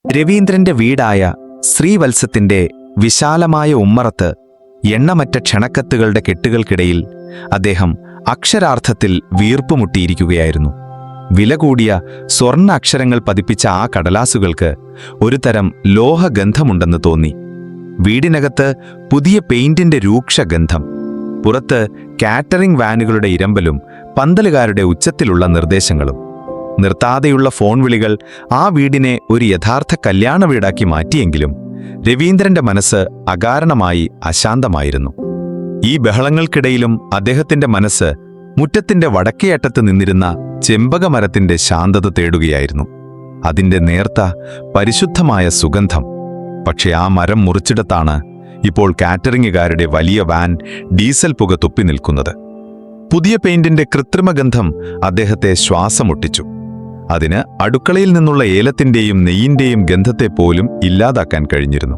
രവീന്ദ്രന്റെ വീടായ ശ്രീവത്സത്തിന്റെ വിശാലമായ ഉമ്മറത്ത് എണ്ണമറ്റ ക്ഷണക്കത്തുകളുടെ കെട്ടുകൾക്കിടയിൽ അദ്ദേഹം അക്ഷരാർത്ഥത്തിൽ വീർപ്പുമുട്ടിയിരിക്കുകയായിരുന്നു. വില കൂടിയ സ്വർണ്ണ അക്ഷരങ്ങൾ പതിപ്പിച്ച ആ കടലാസുകൾക്ക് ഒരു തരം ലോഹഗന്ധമുണ്ടെന്ന് തോന്നി. വീടിനകത്ത് പുതിയ പെയിന്റിന്റെ രൂക്ഷഗന്ധം, പുറത്ത് കാറ്ററിംഗ് വാനുകളുടെ ഇരമ്പലും പന്തലുകാരുടെ ഉച്ചത്തിലുള്ള നിർദ്ദേശങ്ങളും. നിർത്താതെയുള്ള ഫോൺ വിളികൾ ആ വീടിനെ ഒരു യഥാർത്ഥ കല്യാണ വീടാക്കി മാറ്റിയെങ്കിലും രവീന്ദ്രന്റെ മനസ്സ് അകാരണമായി അശാന്തമായിരുന്നു. ഈ ബഹളങ്ങൾക്കിടയിലും അദ്ദേഹത്തിന്റെ മനസ്സ് മുറ്റത്തിന്റെ വടക്കേയറ്റത്ത് നിന്നിരുന്ന ചെമ്പകമരത്തിന്റെ ശാന്തത തേടുകയായിരുന്നു. അതിന്റെ നേർത്ത പരിശുദ്ധമായ സുഗന്ധം. പക്ഷെ ആ മരം മുറിച്ചിടത്താണ് ഇപ്പോൾ കാറ്ററിംഗുകാരുടെ വലിയ വാൻ ഡീസൽ പുക തുപ്പി നിൽക്കുന്നത്. പുതിയ പെയിന്റിന്റെ കൃത്രിമഗന്ധം അദ്ദേഹത്തെ ശ്വാസമുട്ടിച്ചു. അതിന് അടുക്കളയിൽ നിന്നുള്ള ഏലത്തിന്റെയും നെയ്യിന്റെയും ഗന്ധത്തെ പോലും ഇല്ലാതാക്കാൻ കഴിഞ്ഞിരുന്നു.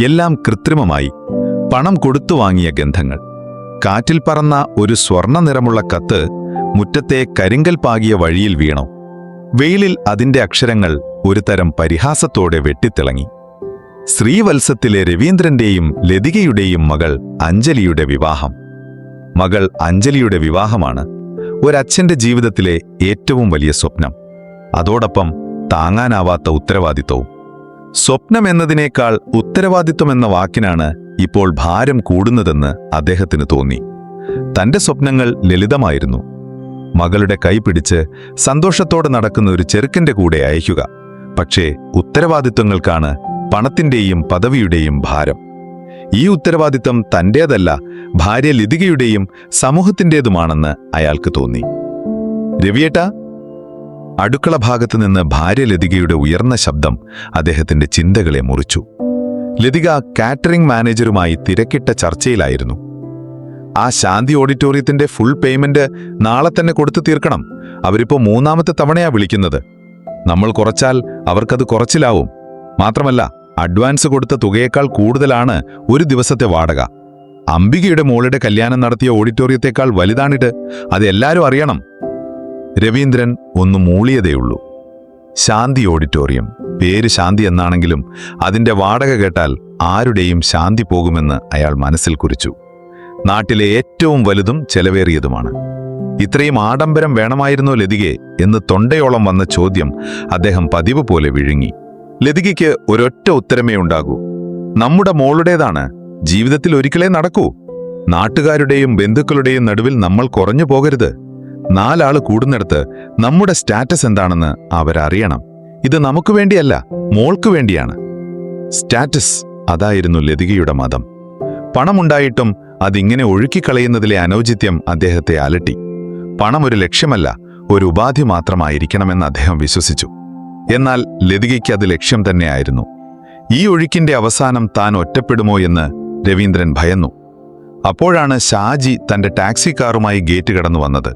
എല്ലാം കൃത്രിമമായി, പണം കൊടുത്തു വാങ്ങിയ ഗന്ധങ്ങൾ. കാറ്റിൽ പറന്ന ഒരു സ്വർണ്ണ നിറമുള്ള കത്ത് മുറ്റത്തെ കരിങ്കൽ പാകിയ വഴിയിൽ വീണു. വെയിലിൽ അതിന്റെ അക്ഷരങ്ങൾ ഒരു തരം പരിഹാസത്തോടെ വെട്ടിത്തിളങ്ങി. ശ്രീവത്സത്തിലെ രവീന്ദ്രന്റെയും ലതികയുടെയും മകൾ അഞ്ജലിയുടെ വിവാഹം. മകൾ അഞ്ജലിയുടെ വിവാഹമാണ് ഒരച്ഛന്റെ ജീവിതത്തിലെ ഏറ്റവും വലിയ സ്വപ്നം. അതോടൊപ്പം താങ്ങാനാവാത്ത ഉത്തരവാദിത്വവും. സ്വപ്നം എന്നതിനേക്കാൾ ഉത്തരവാദിത്വം എന്ന വാക്കിനാണ് ഇപ്പോൾ ഭാരം കൂടുന്നതെന്ന് അദ്ദേഹത്തിന് തോന്നി. തന്റെ സ്വപ്നങ്ങൾ ലളിതമായിരുന്നു. മകളുടെ കൈ പിടിച്ച് സന്തോഷത്തോടെ നടക്കുന്ന ഒരു ചെറുക്കന്റെ കൂടെ അയക്കുക. പക്ഷേ ഉത്തരവാദിത്വങ്ങൾക്കാണ് പണത്തിന്റെയും പദവിയുടെയും ഭാരം. ഈ ഉത്തരവാദിത്വം തന്റേതല്ല, ഭാര്യ ലതികയുടെയും സമൂഹത്തിൻ്റേതുമാണെന്ന് അയാൾക്ക് തോന്നി. രവിയേട്ടാ, അടുക്കള ഭാഗത്തുനിന്ന് ഭാര്യ ലതികയുടെ ഉയർന്ന ശബ്ദം അദ്ദേഹത്തിന്റെ ചിന്തകളെ മുറിച്ചു. ലതിക കാറ്ററിംഗ് മാനേജറുമായി തിരക്കിട്ട ചർച്ചയിലായിരുന്നു. ആ ശാന്തി ഓഡിറ്റോറിയത്തിന്റെ ഫുൾ പേയ്മെന്റ് നാളെ തന്നെ കൊടുത്തു തീർക്കണം. അവരിപ്പോ 3ാമത്തെ തവണയാ വിളിക്കുന്നത്. നമ്മൾ കുറച്ചാൽ അവർക്കത് കുറച്ചിലാവും. മാത്രമല്ല, അഡ്വാൻസ് കൊടുത്ത തുകയേക്കാൾ കൂടുതലാണ് ഒരു ദിവസത്തെ വാടക. അംബികയുടെ മോളുടെ കല്യാണം നടത്തിയ ഓഡിറ്റോറിയത്തെക്കാൾ വലുതാണിത്. അതെല്ലാരും അറിയണം. രവീന്ദ്രൻ ഒന്ന് മൂളിയതേയുള്ളൂ. ശാന്തി ഓഡിറ്റോറിയം. പേര് ശാന്തി എന്നാണെങ്കിലും അതിന്റെ വാടക കേട്ടാൽ ആരുടെയും ശാന്തി പോകുമെന്ന് അയാൾ മനസ്സിൽ കുറിച്ചു. നാട്ടിലെ ഏറ്റവും വലുതും ചെലവേറിയതുമാണ്. ഇത്രയും ആഡംബരം വേണമായിരുന്നോ ലതികെ എന്ന് തൊണ്ടയോളം വന്ന ചോദ്യം അദ്ദേഹം പതിവ് പോലെ വിഴുങ്ങി. ലതികയ്ക്ക് ഒരൊറ്റ ഉത്തരമേ ഉണ്ടാകൂ: നമ്മുടെ മോളുടേതാണ്. ജീവിതത്തിൽ ഒരിക്കലേ നടക്കൂ. നാട്ടുകാരുടെയും ബന്ധുക്കളുടെയും നടുവിൽ നമ്മൾ കുറഞ്ഞു പോകരുത്. 4 ആള് കൂടുന്നിടത്ത് നമ്മുടെ സ്റ്റാറ്റസ് എന്താണെന്ന് അവരറിയണം. ഇത് നമുക്ക് വേണ്ടിയല്ല, മോൾക്ക് വേണ്ടിയാണ്. സ്റ്റാറ്റസ്, അതായിരുന്നു ലതികയുടെ മതം. പണമുണ്ടായിട്ടും അതിങ്ങനെ ഒഴുക്കിക്കളയുന്നതിലെ അനൗചിത്യം അദ്ദേഹത്തെ അലട്ടി. പണം ഒരു ലക്ഷ്യമല്ല, ഒരു ഉപാധി മാത്രമായിരിക്കണമെന്ന് അദ്ദേഹം വിശ്വസിച്ചു. എന്നാൽ ലതികയ്ക്ക് അത് ലക്ഷ്യം തന്നെയായിരുന്നു. ഈ ഒഴുക്കിന്റെ അവസാനം താൻ ഒറ്റപ്പെടുമോ എന്ന് രവീന്ദ്രൻ ഭയന്നു. അപ്പോഴാണ് ഷാജി തന്റെ ടാക്സി കാറുമായി ഗേറ്റ് കടന്നു വന്നത്.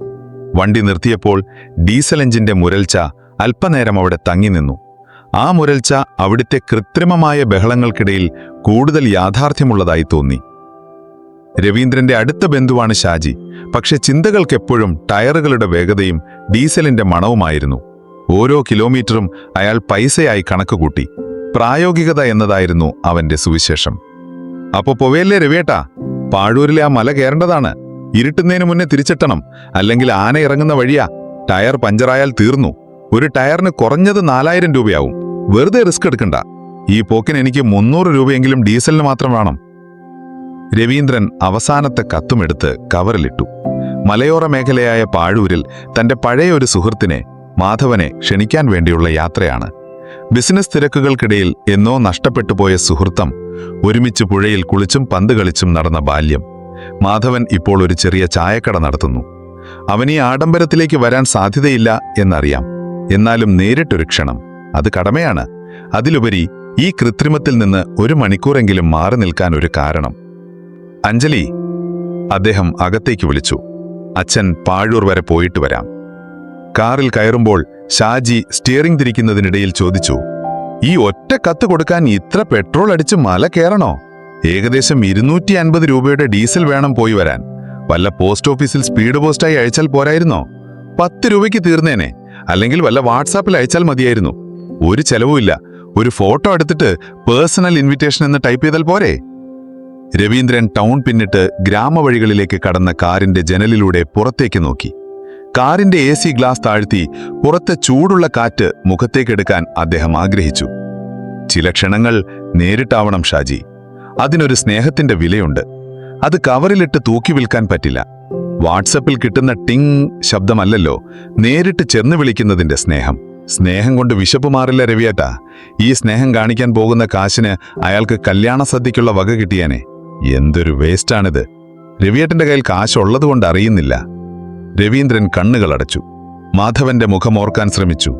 വണ്ടി നിർത്തിയപ്പോൾ ഡീസൽ എഞ്ചിന്റെ മുരൾച്ച അല്പനേരം അവിടെ തങ്ങി നിന്നു. ആ മുരൾച്ച അവിടുത്തെ കൃത്രിമമായ ബഹളങ്ങൾക്കിടയിൽ കൂടുതൽ യാഥാർത്ഥ്യമുള്ളതായി തോന്നി. രവീന്ദ്രന്റെ അടുത്ത ബന്ധുവാണ് ഷാജി. പക്ഷെ ചിന്തകൾക്കെപ്പോഴും ടയറുകളുടെ വേഗതയും ഡീസലിന്റെ മണവുമായിരുന്നു. ഓരോ കിലോമീറ്ററും അയാൾ പൈസയായി കണക്കുകൂട്ടി. പ്രായോഗികത എന്നതായിരുന്നു അവന്റെ സുവിശേഷം. അപ്പോ പോവേല്ലേ രവിയേട്ടാ, പാഴൂരിലെ ആ മല കയറേണ്ടതാണ്. ഇരുട്ടുന്നതിന് മുന്നേ തിരിച്ചെത്തണം, അല്ലെങ്കിൽ ആന ഇറങ്ങുന്ന വഴിയാ. ടയർ പഞ്ചറായാൽ തീർന്നു. ഒരു ടയറിന് കുറഞ്ഞത് 4000 രൂപയാവും. വെറുതെ റിസ്ക് എടുക്കണ്ട. ഈ പോക്കിന് എനിക്ക് 300 രൂപയെങ്കിലും ഡീസലിന് മാത്രം വേണം. രവീന്ദ്രൻ അവസാനത്തെ കത്തുമെടുത്ത് കവറിലിട്ടു. മലയോര മേഖലയായ പാഴൂരിൽ തന്റെ പഴയ ഒരു സുഹൃത്തിനെ, മാധവനെ, ക്ഷണിക്കാൻ വേണ്ടിയുള്ള യാത്രയാണ്. ബിസിനസ് തിരക്കുകൾക്കിടയിൽ എന്നോ നഷ്ടപ്പെട്ടുപോയ സുഹൃത്തം. ഒരുമിച്ച് പുഴയിൽ കുളിച്ചും പന്ത് കളിച്ചും നടന്ന ബാല്യം. മാധവൻ ഇപ്പോൾ ഒരു ചെറിയ ചായക്കട നടത്തുന്നു. അവൻ ഈ ആഡംബരത്തിലേക്ക് വരാൻ സാധ്യതയില്ല എന്നറിയാം. എന്നാലും നേരിട്ടൊരു ക്ഷണം, അത് കടമയാണ്. അതിലുപരി ഈ കൃത്രിമത്തിൽ നിന്ന് 1 മണിക്കൂറെങ്കിലും മാറി നിൽക്കാൻ ഒരു കാരണം. അഞ്ജലി, അദ്ദേഹം അകത്തേക്ക് വിളിച്ചു. അച്ഛൻ പാഴൂർ വരെ പോയിട്ട് വരാം. കാറിൽ കയറുമ്പോൾ ഷാജി സ്റ്റിയറിംഗ് തിരിക്കുന്നതിനിടയിൽ ചോദിച്ചു, ഈ ഒറ്റ കത്ത് കൊടുക്കാൻ ഇത്ര പെട്രോൾ അടിച്ച് മല കയറണോ? ഏകദേശം 250 രൂപയുടെ ഡീസൽ വേണം പോയി വരാൻ. വല്ല പോസ്റ്റ് ഓഫീസിൽ സ്പീഡ് പോസ്റ്റായി അയച്ചാൽ പോരായിരുന്നോ? 10 രൂപയ്ക്ക് തീർന്നേനെ. അല്ലെങ്കിൽ വല്ല വാട്സാപ്പിൽ അയച്ചാൽ മതിയായിരുന്നു. ഒരു ചെലവുമില്ല. ഒരു ഫോട്ടോ എടുത്തിട്ട് പേഴ്സണൽ ഇൻവിറ്റേഷൻ എന്ന് ടൈപ്പ് ചെയ്താൽ പോരെ? രവീന്ദ്രൻ ടൗൺ പിന്നിട്ട് ഗ്രാമവഴികളിലേക്ക് കടന്ന കാറിന്റെ ജനലിലൂടെ പുറത്തേക്ക് നോക്കി. കാറിന്റെ AC ഗ്ലാസ് താഴ്ത്തി പുറത്തെ ചൂടുള്ള കാറ്റ് മുഖത്തേക്കെടുക്കാൻ അദ്ദേഹം ആഗ്രഹിച്ചു. ചില ക്ഷണങ്ങൾ നേരിട്ടാവണം ഷാജി. അതിനൊരു സ്നേഹത്തിന്റെ വിലയുണ്ട്. അത് കവറിലിട്ട് തൂക്കി വിൽക്കാൻ പറ്റില്ല. വാട്സപ്പിൽ കിട്ടുന്ന ടിങ് ശബ്ദമല്ലല്ലോ നേരിട്ട് ചെന്ന് വിളിക്കുന്നതിന്റെ സ്നേഹം. സ്നേഹം കൊണ്ട് വിശപ്പ് മാറില്ല രവിയേട്ടാ. ഈ സ്നേഹം കാണിക്കാൻ പോകുന്ന കാശിന് അയാൾക്ക് കല്യാണ സദ്യക്കുള്ള വക കിട്ടിയാനെ. എന്തൊരു വേസ്റ്റാണിത്. രവിയേട്ടന്റെ കയ്യിൽ കാശുള്ളതുകൊണ്ട് അറിയുന്നില്ല. രവീന്ദ്രൻ കണ്ണുകളടച്ചു. മാധവന്റെ മുഖം ഓർക്കാൻ ശ്രമിച്ചു.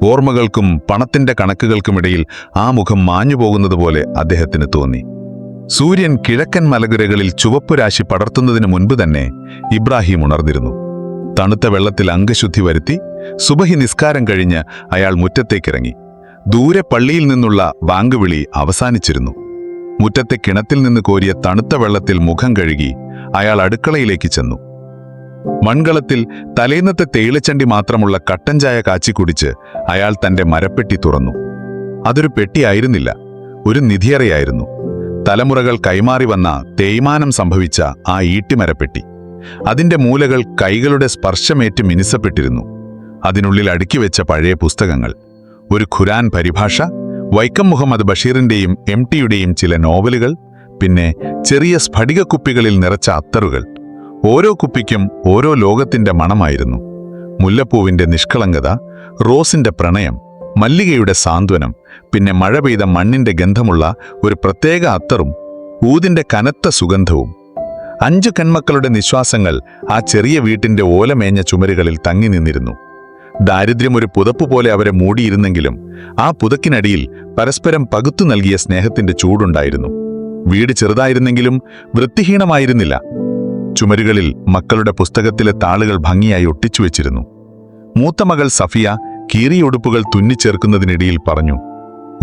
ഓർമ്മകൾക്കും പണത്തിന്റെ കണക്കുകൾക്കുമിടയിൽ ആ മുഖം മാഞ്ഞുപോകുന്നതുപോലെ അദ്ദേഹത്തിന് തോന്നി. സൂര്യൻ കിഴക്കൻ മലനിരകളിൽ ചുവപ്പുരാശി പടർത്തുന്നതിനു മുൻപ് തന്നെ ഇബ്രാഹിം ഉണർന്നിരുന്നു. തണുത്ത വെള്ളത്തിൽ അംഗശുദ്ധി വരുത്തി സുബഹി നിസ്കാരം കഴിഞ്ഞ് അയാൾ മുറ്റത്തേക്കിറങ്ങി. ദൂരെ പള്ളിയിൽ നിന്നുള്ള ബാങ്ക് വിളി അവസാനിച്ചിരുന്നു. മുറ്റത്തെ കിണറ്റിൽ നിന്ന് കോരിയ തണുത്ത വെള്ളത്തിൽ മുഖം കഴുകി അയാൾ അടുക്കളയിലേക്ക് ചെന്നു. മൺകളത്തിൽ തലേന്നത്തെ തേയിലച്ചണ്ടി മാത്രമുള്ള കട്ടൻ ചായ കാച്ചി കുടിച്ച് അയാൾ തന്റെ മരപ്പെട്ടി തുറന്നു. അതൊരു പെട്ടിയായിരുന്നില്ല, ഒരു നിധിയറയായിരുന്നു. തലമുറകൾ കൈമാറി വന്ന തേയ്മാനം സംഭവിച്ച ആ ഈട്ടിമരപ്പെട്ടി. അതിന്റെ മൂലകൾ കൈകളുടെ സ്പർശമേറ്റ് മിനുസപ്പെട്ടിരുന്നു. അതിനുള്ളിൽ അടുക്കിവെച്ച പഴയ പുസ്തകങ്ങൾ, ഒരു ഖുരാൻ പരിഭാഷ, വൈക്കം മുഹമ്മദ് ബഷീറിന്റെയും MTയുടെയും ചില നോവലുകൾ, പിന്നെ ചെറിയ സ്ഫടികക്കുപ്പികളിൽ നിറച്ച അത്തറുകൾ. ഓരോ കുപ്പിക്കും ഓരോ ലോകത്തിന്റെ മണമായിരുന്നു. മുല്ലപ്പൂവിന്റെ നിഷ്കളങ്കത, റോസിന്റെ പ്രണയം, മല്ലികയുടെ സാന്ത്വനം, പിന്നെ മഴ പെയ്ത മണ്ണിന്റെ ഗന്ധമുള്ള ഒരു പ്രത്യേക അത്തറും ഊതിന്റെ കനത്ത സുഗന്ധവും. 5 കന്മക്കളുടെ നിശ്വാസങ്ങൾ ആ ചെറിയ വീട്ടിന്റെ ഓലമേഞ്ഞ ചുമരുകളിൽ തങ്ങി നിന്നിരുന്നു. ദാരിദ്ര്യം ഒരു പുതപ്പ് പോലെ അവരെ മൂടിയിരുന്നെങ്കിലും ആ പുതക്കിനടിയിൽ പരസ്പരം പകുത്തു നൽകിയ സ്നേഹത്തിന്റെ ചൂടുണ്ടായിരുന്നു. വീട് ചെറുതായിരുന്നെങ്കിലും വൃത്തിഹീനമായിരുന്നില്ല. ചുമരുകളിൽ മക്കളുടെ പുസ്തകത്തിലെ താളുകൾ ഭംഗിയായി ഒട്ടിച്ചു വെച്ചിരുന്നു. മൂത്ത മകൾ സഫിയ കീറിയ ഉടുപ്പുകൾ തുന്നിച്ചേർക്കുന്നതിനിടയിൽ പറഞ്ഞു,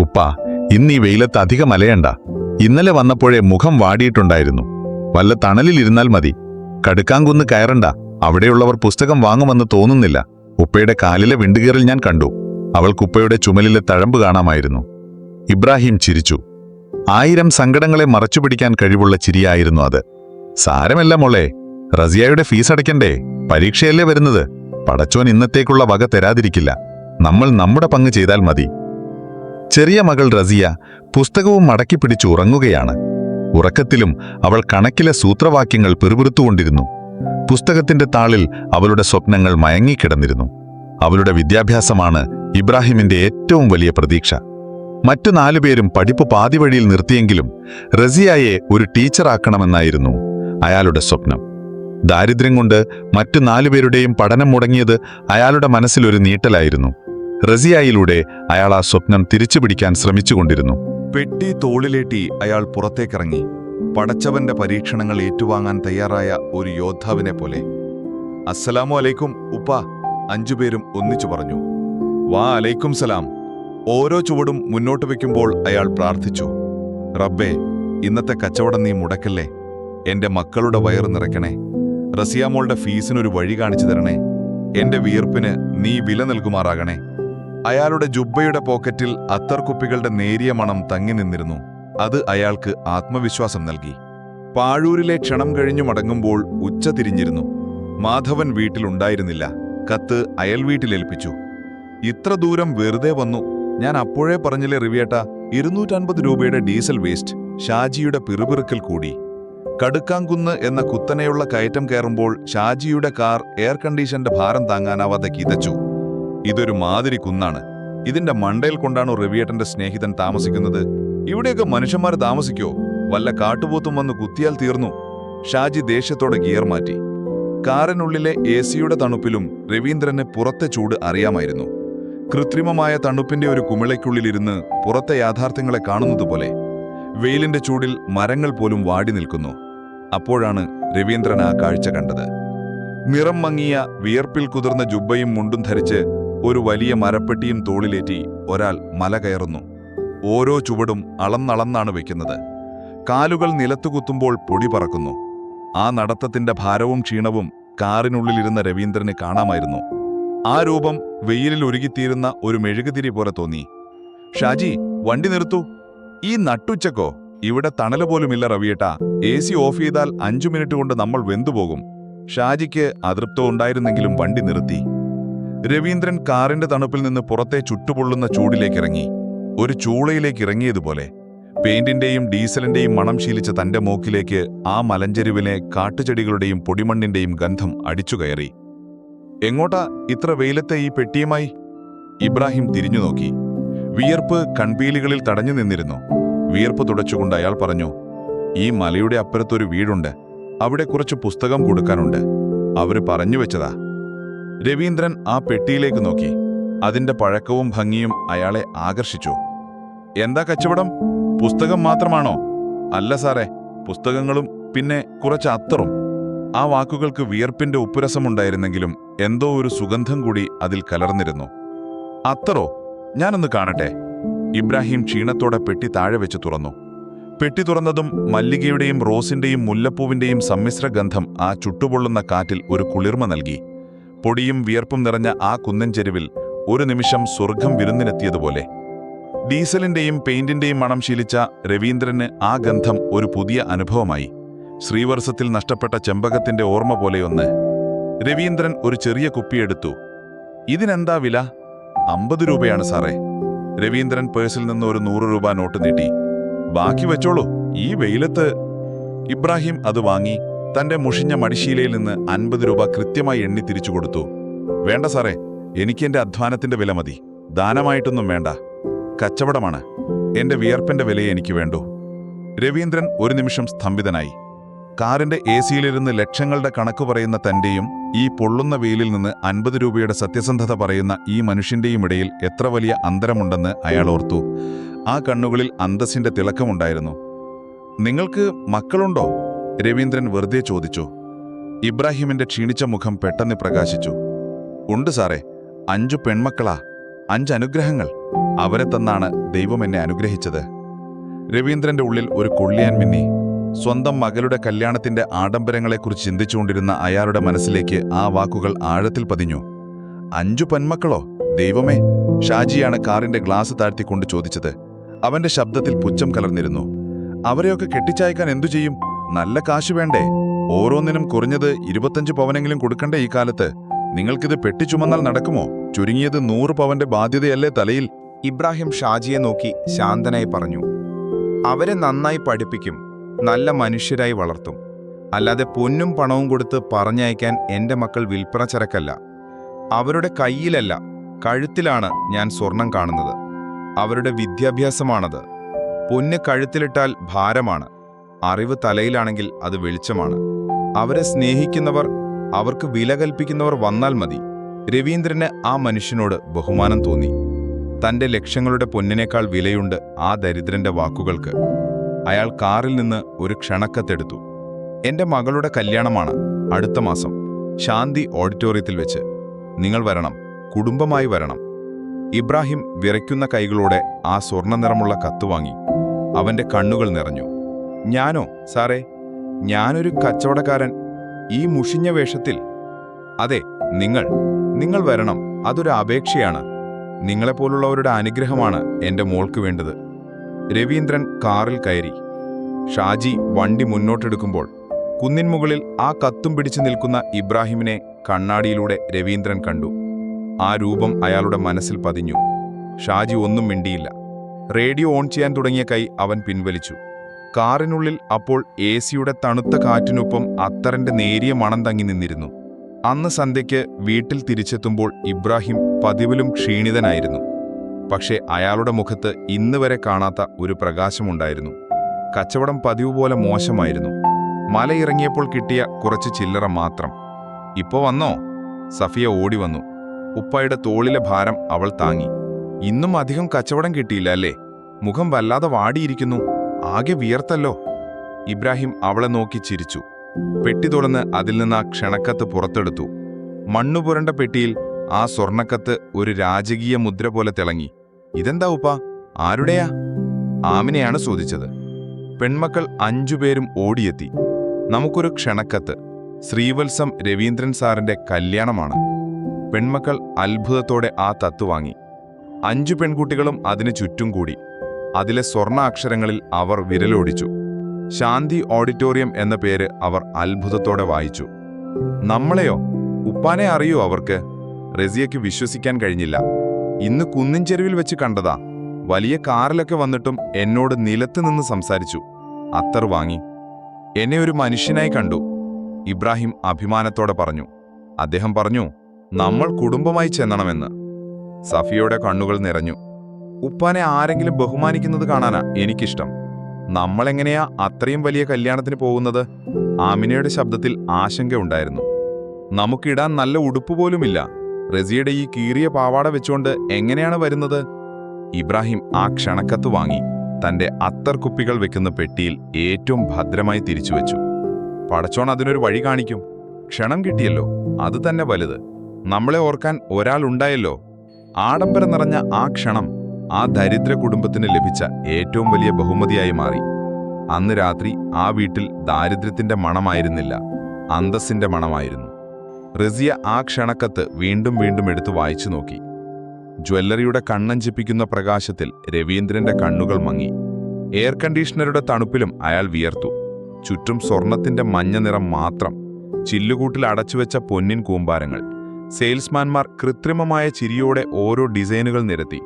ഉപ്പാ, ഇന്നീ വെയിലത്ത് അധികം അലയണ്ട. ഇന്നലെ വന്നപ്പോഴേ മുഖം വാടിയിട്ടുണ്ടായിരുന്നു. വല്ല തണലിലിരുന്നാൽ മതി. കടുക്കാങ്കുന്ന് കയറണ്ട. അവിടെയുള്ളവർ പുസ്തകം വാങ്ങുമെന്ന് തോന്നുന്നില്ല. ഉപ്പയുടെ കാലിലെ വിണ്ടുകീറൽ ഞാൻ കണ്ടു. അവൾക്ക് ഉപ്പയുടെ ചുമലിലെ തഴമ്പ് കാണാമായിരുന്നു. ഇബ്രാഹിം ചിരിച്ചു. 1000 സങ്കടങ്ങളെ മറച്ചുപിടിക്കാൻ കഴിവുള്ള ചിരിയായിരുന്നു അത്. സാരമല്ല മോളെ, റസിയയുടെ ഫീസ് അടയ്ക്കണ്ടേ? പരീക്ഷയല്ലേ വരുന്നത്. പടച്ചോൻ ഇന്നത്തേക്കുള്ള വക തരാതിരിക്കില്ല. നമ്മൾ നമ്മുടെ പങ്ക് ചെയ്താൽ മതി. ചെറിയ മകൾ റസിയ പുസ്തകവും മടക്കി പിടിച്ചു ഉറങ്ങുകയാണ്. ഉറക്കത്തിലും അവൾ കണക്കിലെ സൂത്രവാക്യങ്ങൾ പിറുപിറുത്തുകൊണ്ടിരുന്നു. പുസ്തകത്തിന്റെ താളിൽ അവളുടെ സ്വപ്നങ്ങൾ മയങ്ങിക്കിടന്നിരുന്നു. അവളുടെ വിദ്യാഭ്യാസമാണ് ഇബ്രാഹിമിന്റെ ഏറ്റവും വലിയ പ്രതീക്ഷ. മറ്റു 4 പേരും പഠിപ്പ് പാതിവഴിയിൽ നിർത്തിയെങ്കിലും റസിയയെ ഒരു ടീച്ചറാക്കണമെന്നായിരുന്നു അയാളുടെ സ്വപ്നം. ദാരിദ്ര്യം കൊണ്ട് മറ്റു 4 പേരുടെയും പഠനം മുടങ്ങിയത് അയാളുടെ മനസ്സിലൊരു നീട്ടലായിരുന്നു. റസിയയിലൂടെ അയാൾ ആ സ്വപ്നം തിരിച്ചുപിടിക്കാൻ ശ്രമിച്ചുകൊണ്ടിരുന്നു. പെട്ടി തോളിലേറ്റി അയാൾ പുറത്തേക്കിറങ്ങി. പടച്ചവന്റെ പരീക്ഷണങ്ങൾ ഏറ്റുവാങ്ങാൻ തയ്യാറായ ഒരു യോദ്ധാവിനെ പോലെ. അസ്സലാമു അലൈക്കും ഉപ്പ, 5 പേരും ഒന്നിച്ചു പറഞ്ഞു. വാ അലൈക്കും സലാം. ഓരോ ചുവടും മുന്നോട്ട് വയ്ക്കുമ്പോൾ അയാൾ പ്രാർത്ഥിച്ചു, റബ്ബേ, ഇന്നത്തെ കച്ചവടം നീ മുടക്കല്ലേ. എന്റെ മക്കളുടെ വയറ് നിറയ്ക്കണേ. റസിയാമോളുടെ ഫീസിനൊരു വഴി കാണിച്ചു തരണേ. എന്റെ വിയർപ്പിന് നീ വില നൽകുമാറാകണേ. അയാളുടെ ജുബ്ബയുടെ പോക്കറ്റിൽ അത്തർക്കുപ്പികളുടെ നേരിയ മണം തങ്ങി നിന്നിരുന്നു. അത് അയാൾക്ക് ആത്മവിശ്വാസം നൽകി. പാഴൂരിലെ ക്ഷണം കഴിഞ്ഞു മടങ്ങുമ്പോൾ ഉച്ച തിരിഞ്ഞിരുന്നു. മാധവൻ വീട്ടിലുണ്ടായിരുന്നില്ല. കത്ത് അയൽവീട്ടിലേൽപ്പിച്ചു. ഇത്ര ദൂരം വെറുതെ വന്നു. ഞാൻ അപ്പോഴേ പറഞ്ഞില്ലേ റിവിയേട്ട, 250 രൂപയുടെ ഡീസൽ വേസ്റ്റ്. ഷാജിയുടെ പിറുപിറുക്കൽ കൂടി. കടുക്കാങ്കുന്ന് എന്ന കുത്തനെയുള്ള കയറ്റം കയറുമ്പോൾ ഷാജിയുടെ കാർ എയർ കണ്ടീഷന്റെ ഭാരം താങ്ങാനാവാതെ കിതച്ചു. ഇതൊരു മാതിരി കുന്നാണ്. ഇതിന്റെ മണ്ടയിൽ കൊണ്ടാണോ റിവിയേട്ടന്റെ സ്നേഹിതൻ താമസിക്കുന്നത്? ഇവിടെയൊക്കെ മനുഷ്യന്മാർ താമസിക്കോ? വല്ല കാട്ടുപോത്തും വന്ന് കുത്തിയാൽ തീർന്നു. ഷാജി ദേഷ്യത്തോടെ ഗിയർ മാറ്റി. കാറിനുള്ളിലെ AC-യുടെ തണുപ്പിലും രവീന്ദ്രന് പുറത്തെ ചൂട് അറിയാമായിരുന്നു. കൃത്രിമമായ തണുപ്പിന്റെ ഒരു കുമിളയ്ക്കുള്ളിലിരുന്ന് പുറത്തെ യാഥാർത്ഥ്യങ്ങളെ കാണുന്നതുപോലെ. വെയിലിന്റെ ചൂടിൽ മരങ്ങൾ പോലും വാടി നിൽക്കുന്നു. അപ്പോഴാണ് രവീന്ദ്രൻ ആ കാഴ്ച കണ്ടത്. നിറം മങ്ങിയ വിയർപ്പിൽ കുതിർന്ന ജുബ്ബയും മുണ്ടും ധരിച്ച് ഒരു വലിയ മരപ്പെട്ടിയും തോളിലേറ്റി ഒരാൾ മല കയറുന്നു. ഓരോ ചുവടും അളന്നളന്നാണ് വയ്ക്കുന്നത്. കാലുകൾ നിലത്തുകുത്തുമ്പോൾ പൊടി പറക്കുന്നു. ആ നടത്തത്തിന്റെ ഭാരവും ക്ഷീണവും കാറിനുള്ളിലിരുന്ന രവീന്ദ്രന് കാണാമായിരുന്നു. ആ രൂപം വെയിലിൽ ഉരുകിത്തീരുന്ന ഒരു മെഴുകുതിരി പോലെ തോന്നി. ഷാജി, വണ്ടി നിർത്തു. ഈ നട്ടുച്ചക്കോ? ഇവിടെ തണല് പോലുമില്ല റവിയേട്ടാ. AC ഓഫ് ചെയ്താൽ 5 മിനിറ്റ് കൊണ്ട് നമ്മൾ വെന്തുപോകും. ഷാജിക്ക് അതൃപ്തം ഉണ്ടായിരുന്നെങ്കിലും വണ്ടി നിർത്തി. രവീന്ദ്രൻ കാറിന്റെ തണുപ്പിൽ നിന്ന് പുറത്തെ ചുട്ടുപൊള്ളുന്ന ചൂടിലേക്കിറങ്ങി. ഒരു ചൂളയിലേക്ക് ഇറങ്ങിയതുപോലെ പെയിന്റിന്റെയും ഡീസലിന്റെയും മണം ശീലിച്ച തന്റെ മൂക്കിലേക്ക് ആ മലഞ്ചെരുവിലെ കാട്ടുചെടികളുടെയും പൊടിമണ്ണിന്റെയും ഗന്ധം അടിച്ചുകയറി. എങ്ങോട്ടാ ഇത്ര വെയിലത്തെ ഈ പെട്ടിയുമായി? ഇബ്രാഹിം തിരിഞ്ഞു നോക്കി. വിയർപ്പ് കൺപീലികളിൽ തടഞ്ഞു നിന്നിരുന്നു. വിയർപ്പ് തുടച്ചുകൊണ്ട് അയാൾ പറഞ്ഞു, ഈ മലയുടെ അപ്പുറത്തൊരു വീടുണ്ട്. അവിടെ കുറച്ച് പുസ്തകം കൊടുക്കാനുണ്ട്. അവര് പറഞ്ഞു വെച്ചതാ. രവീന്ദ്രൻ ആ പെട്ടിയിലേക്ക് നോക്കി. അതിന്റെ പഴക്കവും ഭംഗിയും അയാളെ ആകർഷിച്ചു. എന്താ കച്ചവടം? പുസ്തകം മാത്രമാണോ? അല്ല സാറേ, പുസ്തകങ്ങളും പിന്നെ കുറച്ച് അത്തറും. ആ വാക്കുകൾക്ക് വിയർപ്പിന്റെ ഉപ്പുരസമുണ്ടായിരുന്നെങ്കിലും എന്തോ ഒരു സുഗന്ധം കൂടി അതിൽ കലർന്നിരുന്നു. അത്തറോ? ഞാനൊന്ന് കാണട്ടെ. ഇബ്രാഹിം ക്ഷീണത്തോടെ പെട്ടി താഴെ വെച്ച് തുറന്നു. പെട്ടി തുറന്നതും മല്ലികയുടെയും റോസിന്റെയും മുല്ലപ്പൂവിന്റെയും സമ്മിശ്ര ഗന്ധം ആ ചുട്ടുപൊള്ളുന്ന കാറ്റിൽ ഒരു കുളിർമ നൽകി. പൊടിയും വിയർപ്പും നിറഞ്ഞ ആ കുന്നൻ ചെരുവിൽ ഒരു നിമിഷം സ്വർഗം വിരുന്നിനെത്തിയതുപോലെ. ഡീസലിന്റെയും പെയിന്റിന്റെയും മണം ശീലിച്ച രവീന്ദ്രന് ആ ഗന്ധം ഒരു പുതിയ അനുഭവമായി. ശ്രീവർഷത്തിൽ നഷ്ടപ്പെട്ട ചെമ്പകത്തിന്റെ ഓർമ്മ പോലെയൊന്ന്. രവീന്ദ്രൻ ഒരു ചെറിയ കുപ്പിയെടുത്തു. ഇതിനെന്താ വില? 50 രൂപയാണ് സാറേ. രവീന്ദ്രൻ പേഴ്സിൽ നിന്ന് ഒരു 100 രൂപ നോട്ട് നീട്ടി. ബാക്കി വെച്ചോളൂ, ഈ വെയിലത്ത്. ഇബ്രാഹിം അത് വാങ്ങി തന്റെ മുഷിഞ്ഞ മടിശീലയിൽ നിന്ന് 50 രൂപ കൃത്യമായി എണ്ണി തിരിച്ചു കൊടുത്തു. വേണ്ട സാറേ, എനിക്കെന്റെ അധ്വാനത്തിന്റെ വില മതി. ദാനമായിട്ടൊന്നും വേണ്ട. കച്ചവടമാണ്. എന്റെ വിയർപ്പിന്റെ വിലയെ എനിക്ക് വേണ്ടൂ. രവീന്ദ്രൻ ഒരു നിമിഷം സ്തംഭിതനായി. കാറിന്റെ AC-യിലിരുന്ന് ലക്ഷങ്ങളുടെ കണക്ക് പറയുന്ന തന്റെയും ഈ പൊള്ളുന്ന വെയിലിൽ നിന്ന് 50 രൂപയുടെ സത്യസന്ധത പറയുന്ന ഈ മനുഷ്യന്റെയും ഇടയിൽ എത്ര വലിയ അന്തരമുണ്ടെന്ന് അയാൾ ഓർത്തു. ആ കണ്ണുകളിൽ അന്തസ്സിന്റെ തിളക്കമുണ്ടായിരുന്നു. നിങ്ങൾക്ക് മക്കളുണ്ടോ? രവീന്ദ്രൻ വെറുതെ ചോദിച്ചു. ഇബ്രാഹിമിന്റെ ക്ഷീണിച്ച മുഖം പെട്ടെന്ന് പ്രകാശിച്ചു. ഉണ്ട് സാറേ, 5 പെൺമക്കളാ. 5 അനുഗ്രഹങ്ങൾ. അവരെ തന്നാണ് ദൈവം എന്നെ അനുഗ്രഹിച്ചത്. രവീന്ദ്രന്റെ ഉള്ളിൽ ഒരു കൊള്ളിയാൻ മിന്നി. സ്വന്തം മകളുടെ കല്യാണത്തിന്റെ ആഡംബരങ്ങളെക്കുറിച്ച് ചിന്തിച്ചുകൊണ്ടിരുന്ന അയാളുടെ മനസ്സിലേക്ക് ആ വാക്കുകൾ ആഴത്തിൽ പതിഞ്ഞു. 5 പെൺമക്കളോ? ദൈവമേ! ഷാജിയാണ് കാറിന്റെ ഗ്ലാസ് താഴ്ത്തിക്കൊണ്ട് ചോദിച്ചത്. അവന്റെ ശബ്ദത്തിൽ പുച്ഛം കലർന്നിരുന്നു. അവരെയൊക്കെ കെട്ടിച്ചയക്കാൻ എന്തു ചെയ്യും? നല്ല കാശ് വേണ്ടേ? ഓരോന്നിനും കുറഞ്ഞത് 25 പവനെങ്കിലും കൊടുക്കണ്ടേ ഈ കാലത്ത്? നിങ്ങൾക്കിത് പെട്ടിച്ചുമന്നാൽ നടക്കുമോ? ചുരുങ്ങിയത് 100 പവന്റെ ബാധ്യതയല്ലേ തലയിൽ? ഇബ്രാഹിം ഷാജിയെ നോക്കി ശാന്തനായി പറഞ്ഞു. അവരെ നന്നായി പഠിപ്പിക്കും, നല്ല മനുഷ്യരായി വളർത്തും. അല്ലാതെ പൊന്നും പണവും കൊടുത്ത് പറഞ്ഞയക്കാൻ എന്റെ മക്കൾ വിൽപ്പന ചരക്കല്ല. അവരുടെ കയ്യിലല്ല, കഴുത്തിലാണ് ഞാൻ സ്വർണം കാണുന്നത്. അവരുടെ വിദ്യാഭ്യാസമാണത്. പൊന്ന് കഴുത്തിലിട്ടാൽ ഭാരമാണ്, അറിവ് തലയിലാണെങ്കിൽ അത് വെളിച്ചമാണ്. അവരെ സ്നേഹിക്കുന്നവർ, അവർക്ക് വില കൽപ്പിക്കുന്നവർ വന്നാൽ മതി. രവീന്ദ്രന് ആ മനുഷ്യനോട് ബഹുമാനം തോന്നി. തന്റെ ലക്ഷ്യങ്ങളുടെ പൊന്നിനേക്കാൾ വിലയുണ്ട് ആ ദരിദ്രന്റെ വാക്കുകൾക്ക്. അയാൾ കാറിൽ നിന്ന് ഒരു ക്ഷണക്കത്തെടുത്തു. എന്റെ മകളുടെ കല്യാണമാണ് അടുത്ത മാസം, ശാന്തി ഓഡിറ്റോറിയത്തിൽ വെച്ച്. നിങ്ങൾ വരണം, കുടുംബമായി വരണം. ഇബ്രാഹിം വിറയ്ക്കുന്ന കൈകളോടെ ആ സ്വർണ്ണ നിറമുള്ള കത്ത് വാങ്ങി. അവന്റെ കണ്ണുകൾ നിറഞ്ഞു. ഞാനോ സാറേ? ഞാനൊരു കച്ചവടക്കാരൻ, ഈ മുഷിഞ്ഞ വേഷത്തിൽ? അതെ, നിങ്ങൾ വരണം. അതൊരു അപേക്ഷയാണ്. നിങ്ങളെപ്പോലുള്ളവരുടെ അനുഗ്രഹമാണ് എന്റെ മോൾക്ക് വേണ്ടത്. രവീന്ദ്രൻ കാറിൽ കയറി. ഷാജി വണ്ടി മുന്നോട്ടെടുക്കുമ്പോൾ കുന്നിൻ മുകളിൽ ആ കത്തും പിടിച്ചു നിൽക്കുന്ന ഇബ്രാഹിമിനെ കണ്ണാടിയിലൂടെ രവീന്ദ്രൻ കണ്ടു. ആ രൂപം അയാളുടെ മനസ്സിൽ പതിഞ്ഞു. ഷാജി ഒന്നും മിണ്ടിയില്ല. റേഡിയോ ഓൺ ചെയ്യാൻ തുടങ്ങിയ കൈ അവൻ പിൻവലിച്ചു. കാറിനുള്ളിൽ അപ്പോൾ AC-യുടെ തണുത്ത കാറ്റിനൊപ്പം അത്തറിന്റെ നേരിയ മണം തങ്ങി നിന്നിരുന്നു. അന്ന് സന്ധ്യയ്ക്ക് വീട്ടിൽ തിരിച്ചെത്തുമ്പോൾ ഇബ്രാഹിം പതിവിലും ക്ഷീണിതനായിരുന്നു. പക്ഷേ അയാളുടെ മുഖത്ത് ഇന്നുവരെ കാണാത്ത ഒരു പ്രകാശമുണ്ടായിരുന്നു. കച്ചവടം പതിവ് പോലെ മോശമായിരുന്നു. മലയിറങ്ങിയപ്പോൾ കിട്ടിയ കുറച്ച് ചില്ലറ മാത്രം. ഇപ്പോ വന്നോ? സഫിയ ഓടി വന്നു. ഉപ്പായുടെ തോളിലെ ഭാരം അവൾ താങ്ങി. ഇന്നും അധികം കച്ചവടം കിട്ടിയില്ല അല്ലേ? മുഖം വല്ലാതെ വാടിയിരിക്കുന്നു. ആകെ വിയർത്തല്ലോ. ഇബ്രാഹിം അവളെ നോക്കി ചിരിച്ചു. പെട്ടി തുറന്ന് അതിൽ നിന്ന് ആ ക്ഷണക്കത്ത് പുറത്തെടുത്തു. മണ്ണുപുരണ്ട പെട്ടിയിൽ ആ സ്വർണക്കത്ത് ഒരു രാജകീയ മുദ്ര പോലെ തിളങ്ങി. ഇതെന്താ ഉപ്പ? ആരുടെയാ? ആമിനെയാണ് ചോദിച്ചത്. പെൺമക്കൾ 5 പേരും ഓടിയെത്തി. നമുക്കൊരു ക്ഷണക്കത്ത്. ശ്രീവത്സം രവീന്ദ്രൻ സാറിന്റെ കല്യാണമാണ്. പെൺമക്കൾ അത്ഭുതത്തോടെ ആ തത്ത് വാങ്ങി. 5 പെൺകുട്ടികളും അതിനു ചുറ്റും കൂടി. അതിലെ സ്വർണ്ണ അക്ഷരങ്ങളിൽ അവർ വിരലോടിച്ചു. ശാന്തി ഓഡിറ്റോറിയം എന്ന പേര് അവർ അത്ഭുതത്തോടെ വായിച്ചു. നമ്മളെയോ? ഉപ്പാനെ അറിയോ അവർക്ക്? റസിയയ്ക്ക് വിശ്വസിക്കാൻ കഴിഞ്ഞില്ല. ഇന്ന് കുന്നിൻ ചെരുവിൽ വെച്ച് കണ്ടതാ. വലിയ കാറിലൊക്കെ വന്നിട്ടും എന്നോട് നിലത്ത് നിന്ന് സംസാരിച്ചു. അത്തർ വാങ്ങി. എന്നെ ഒരു മനുഷ്യനായി കണ്ടു. ഇബ്രാഹിം അഭിമാനത്തോടെ പറഞ്ഞു. അദ്ദേഹം പറഞ്ഞു, നമ്മൾ കുടുംബമായി ചെന്നണമെന്ന്. സഫിയയുടെ കണ്ണുകൾ നിറഞ്ഞു. ഉപ്പാനെ ആരെങ്കിലും ബഹുമാനിക്കുന്നത് കാണാനാ എനിക്കിഷ്ടം. നമ്മളെങ്ങനെയാ അത്രയും വലിയ കല്യാണത്തിന് പോകുന്നത്? ആമിനയുടെ ശബ്ദത്തിൽ ആശങ്കയുണ്ടായിരുന്നു. നമുക്കിടാൻ നല്ല ഉടുപ്പ് പോലുമില്ല. റസിയയുടെ ഈ കീറിയ പാവാട വെച്ചുകൊണ്ട് എങ്ങനെയാണ് വരുന്നത്? ഇബ്രാഹിം ആ ക്ഷണക്കത്ത് വാങ്ങി തന്റെ അത്തർ കുപ്പികൾ വെക്കുന്ന പെട്ടിയിൽ ഏറ്റവും ഭദ്രമായി തിരിച്ചുവെച്ചു. പടച്ചോൺ അതിനൊരു വഴി കാണിക്കും. ക്ഷണം കിട്ടിയല്ലോ, അത് തന്നെ വലുത്. നമ്മളെ ഓർക്കാൻ ഒരാളുണ്ടായല്ലോ. ആഡംബരം നിറഞ്ഞ ആ ക്ഷണം ആ ദരിദ്ര കുടുംബത്തിന് ലഭിച്ച ഏറ്റവും വലിയ ബഹുമതിയായി മാറി. അന്ന് രാത്രി ആ വീട്ടിൽ ദാരിദ്ര്യത്തിന്റെ മണമായിരുന്നില്ല, അന്തസ്സിന്റെ മണമായിരുന്നു. റസിയ ആ ക്ഷണക്കത്ത് വീണ്ടും വീണ്ടും എടുത്തു വായിച്ചു നോക്കി. ജ്വല്ലറിയുടെ കണ്ണഞ്ചിപ്പിക്കുന്ന പ്രകാശത്തിൽ രവീന്ദ്രന്റെ കണ്ണുകൾ മങ്ങി. എയർ കണ്ടീഷണറുടെ തണുപ്പിലും അയാൾ വിയർത്തു. ചുറ്റും സ്വർണത്തിന്റെ മഞ്ഞ നിറം മാത്രം. ചില്ലുകൂട്ടിൽ അടച്ചുവെച്ച പൊന്നിൻ കൂമ്പാരങ്ങൾ. സെയിൽസ്മാൻമാർ കൃത്രിമമായ ചിരിയോടെ ഓരോ ഡിസൈനുകൾ നിരത്തി.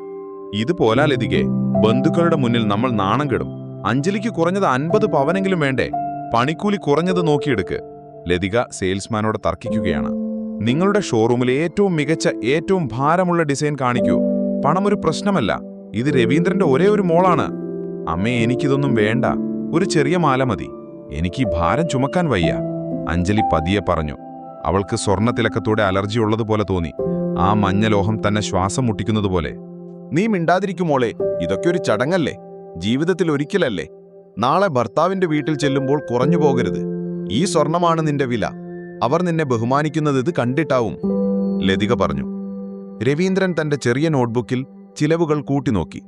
ഇതുപോലാ ലതികെ, ബന്ധുക്കളുടെ മുന്നിൽ നമ്മൾ നാണം കെടും. അഞ്ജലിക്ക് കുറഞ്ഞത് 50 പവനെങ്കിലും വേണ്ടേ? പണിക്കൂലി കുറഞ്ഞത് നോക്കിയെടുക്ക്. ലതിക സെയിൽസ്മാനോട് തർക്കിക്കുകയാണ്. നിങ്ങളുടെ ഷോറൂമിലെ ഏറ്റവും മികച്ച, ഏറ്റവും ഭാരമുള്ള ഡിസൈൻ കാണിക്കൂ. പണമൊരു പ്രശ്നമല്ല. ഇത് രവീന്ദ്രന്റെ ഒരേ ഒരു മോളാണ്. അമ്മേ, എനിക്കിതൊന്നും വേണ്ട. ഒരു ചെറിയ മാല മതി. എനിക്ക് ഈ ഭാരം ചുമക്കാൻ വയ്യ. അഞ്ജലി പതിയെ പറഞ്ഞു. അവൾക്ക് സ്വർണ്ണത്തിലക്കത്തോടെ അലർജി ഉള്ളതുപോലെ തോന്നി. ആ മഞ്ഞലോഹം തന്നെ ശ്വാസം മുട്ടിക്കുന്നതുപോലെ. നീ മിണ്ടാതിരിക്കുമോളെ, ഇതൊക്കെ ഒരു ചടങ്ങല്ലേ, ജീവിതത്തിൽ ഒരിക്കലല്ലേ. നാളെ ഭർത്താവിന്റെ വീട്ടിൽ ചെല്ലുമ്പോൾ കുറഞ്ഞു പോകരുത്. ഈ സ്വർണമാണ് നിന്റെ വില. അവർ നിന്നെ ബഹുമാനിക്കുന്നത് ഇത് കണ്ടിട്ടാവും, ലതിക പറഞ്ഞു. രവീന്ദ്രൻ തന്റെ ചെറിയ നോട്ട്ബുക്കിൽ ചിലവുകൾ കൂട്ടിനോക്കി.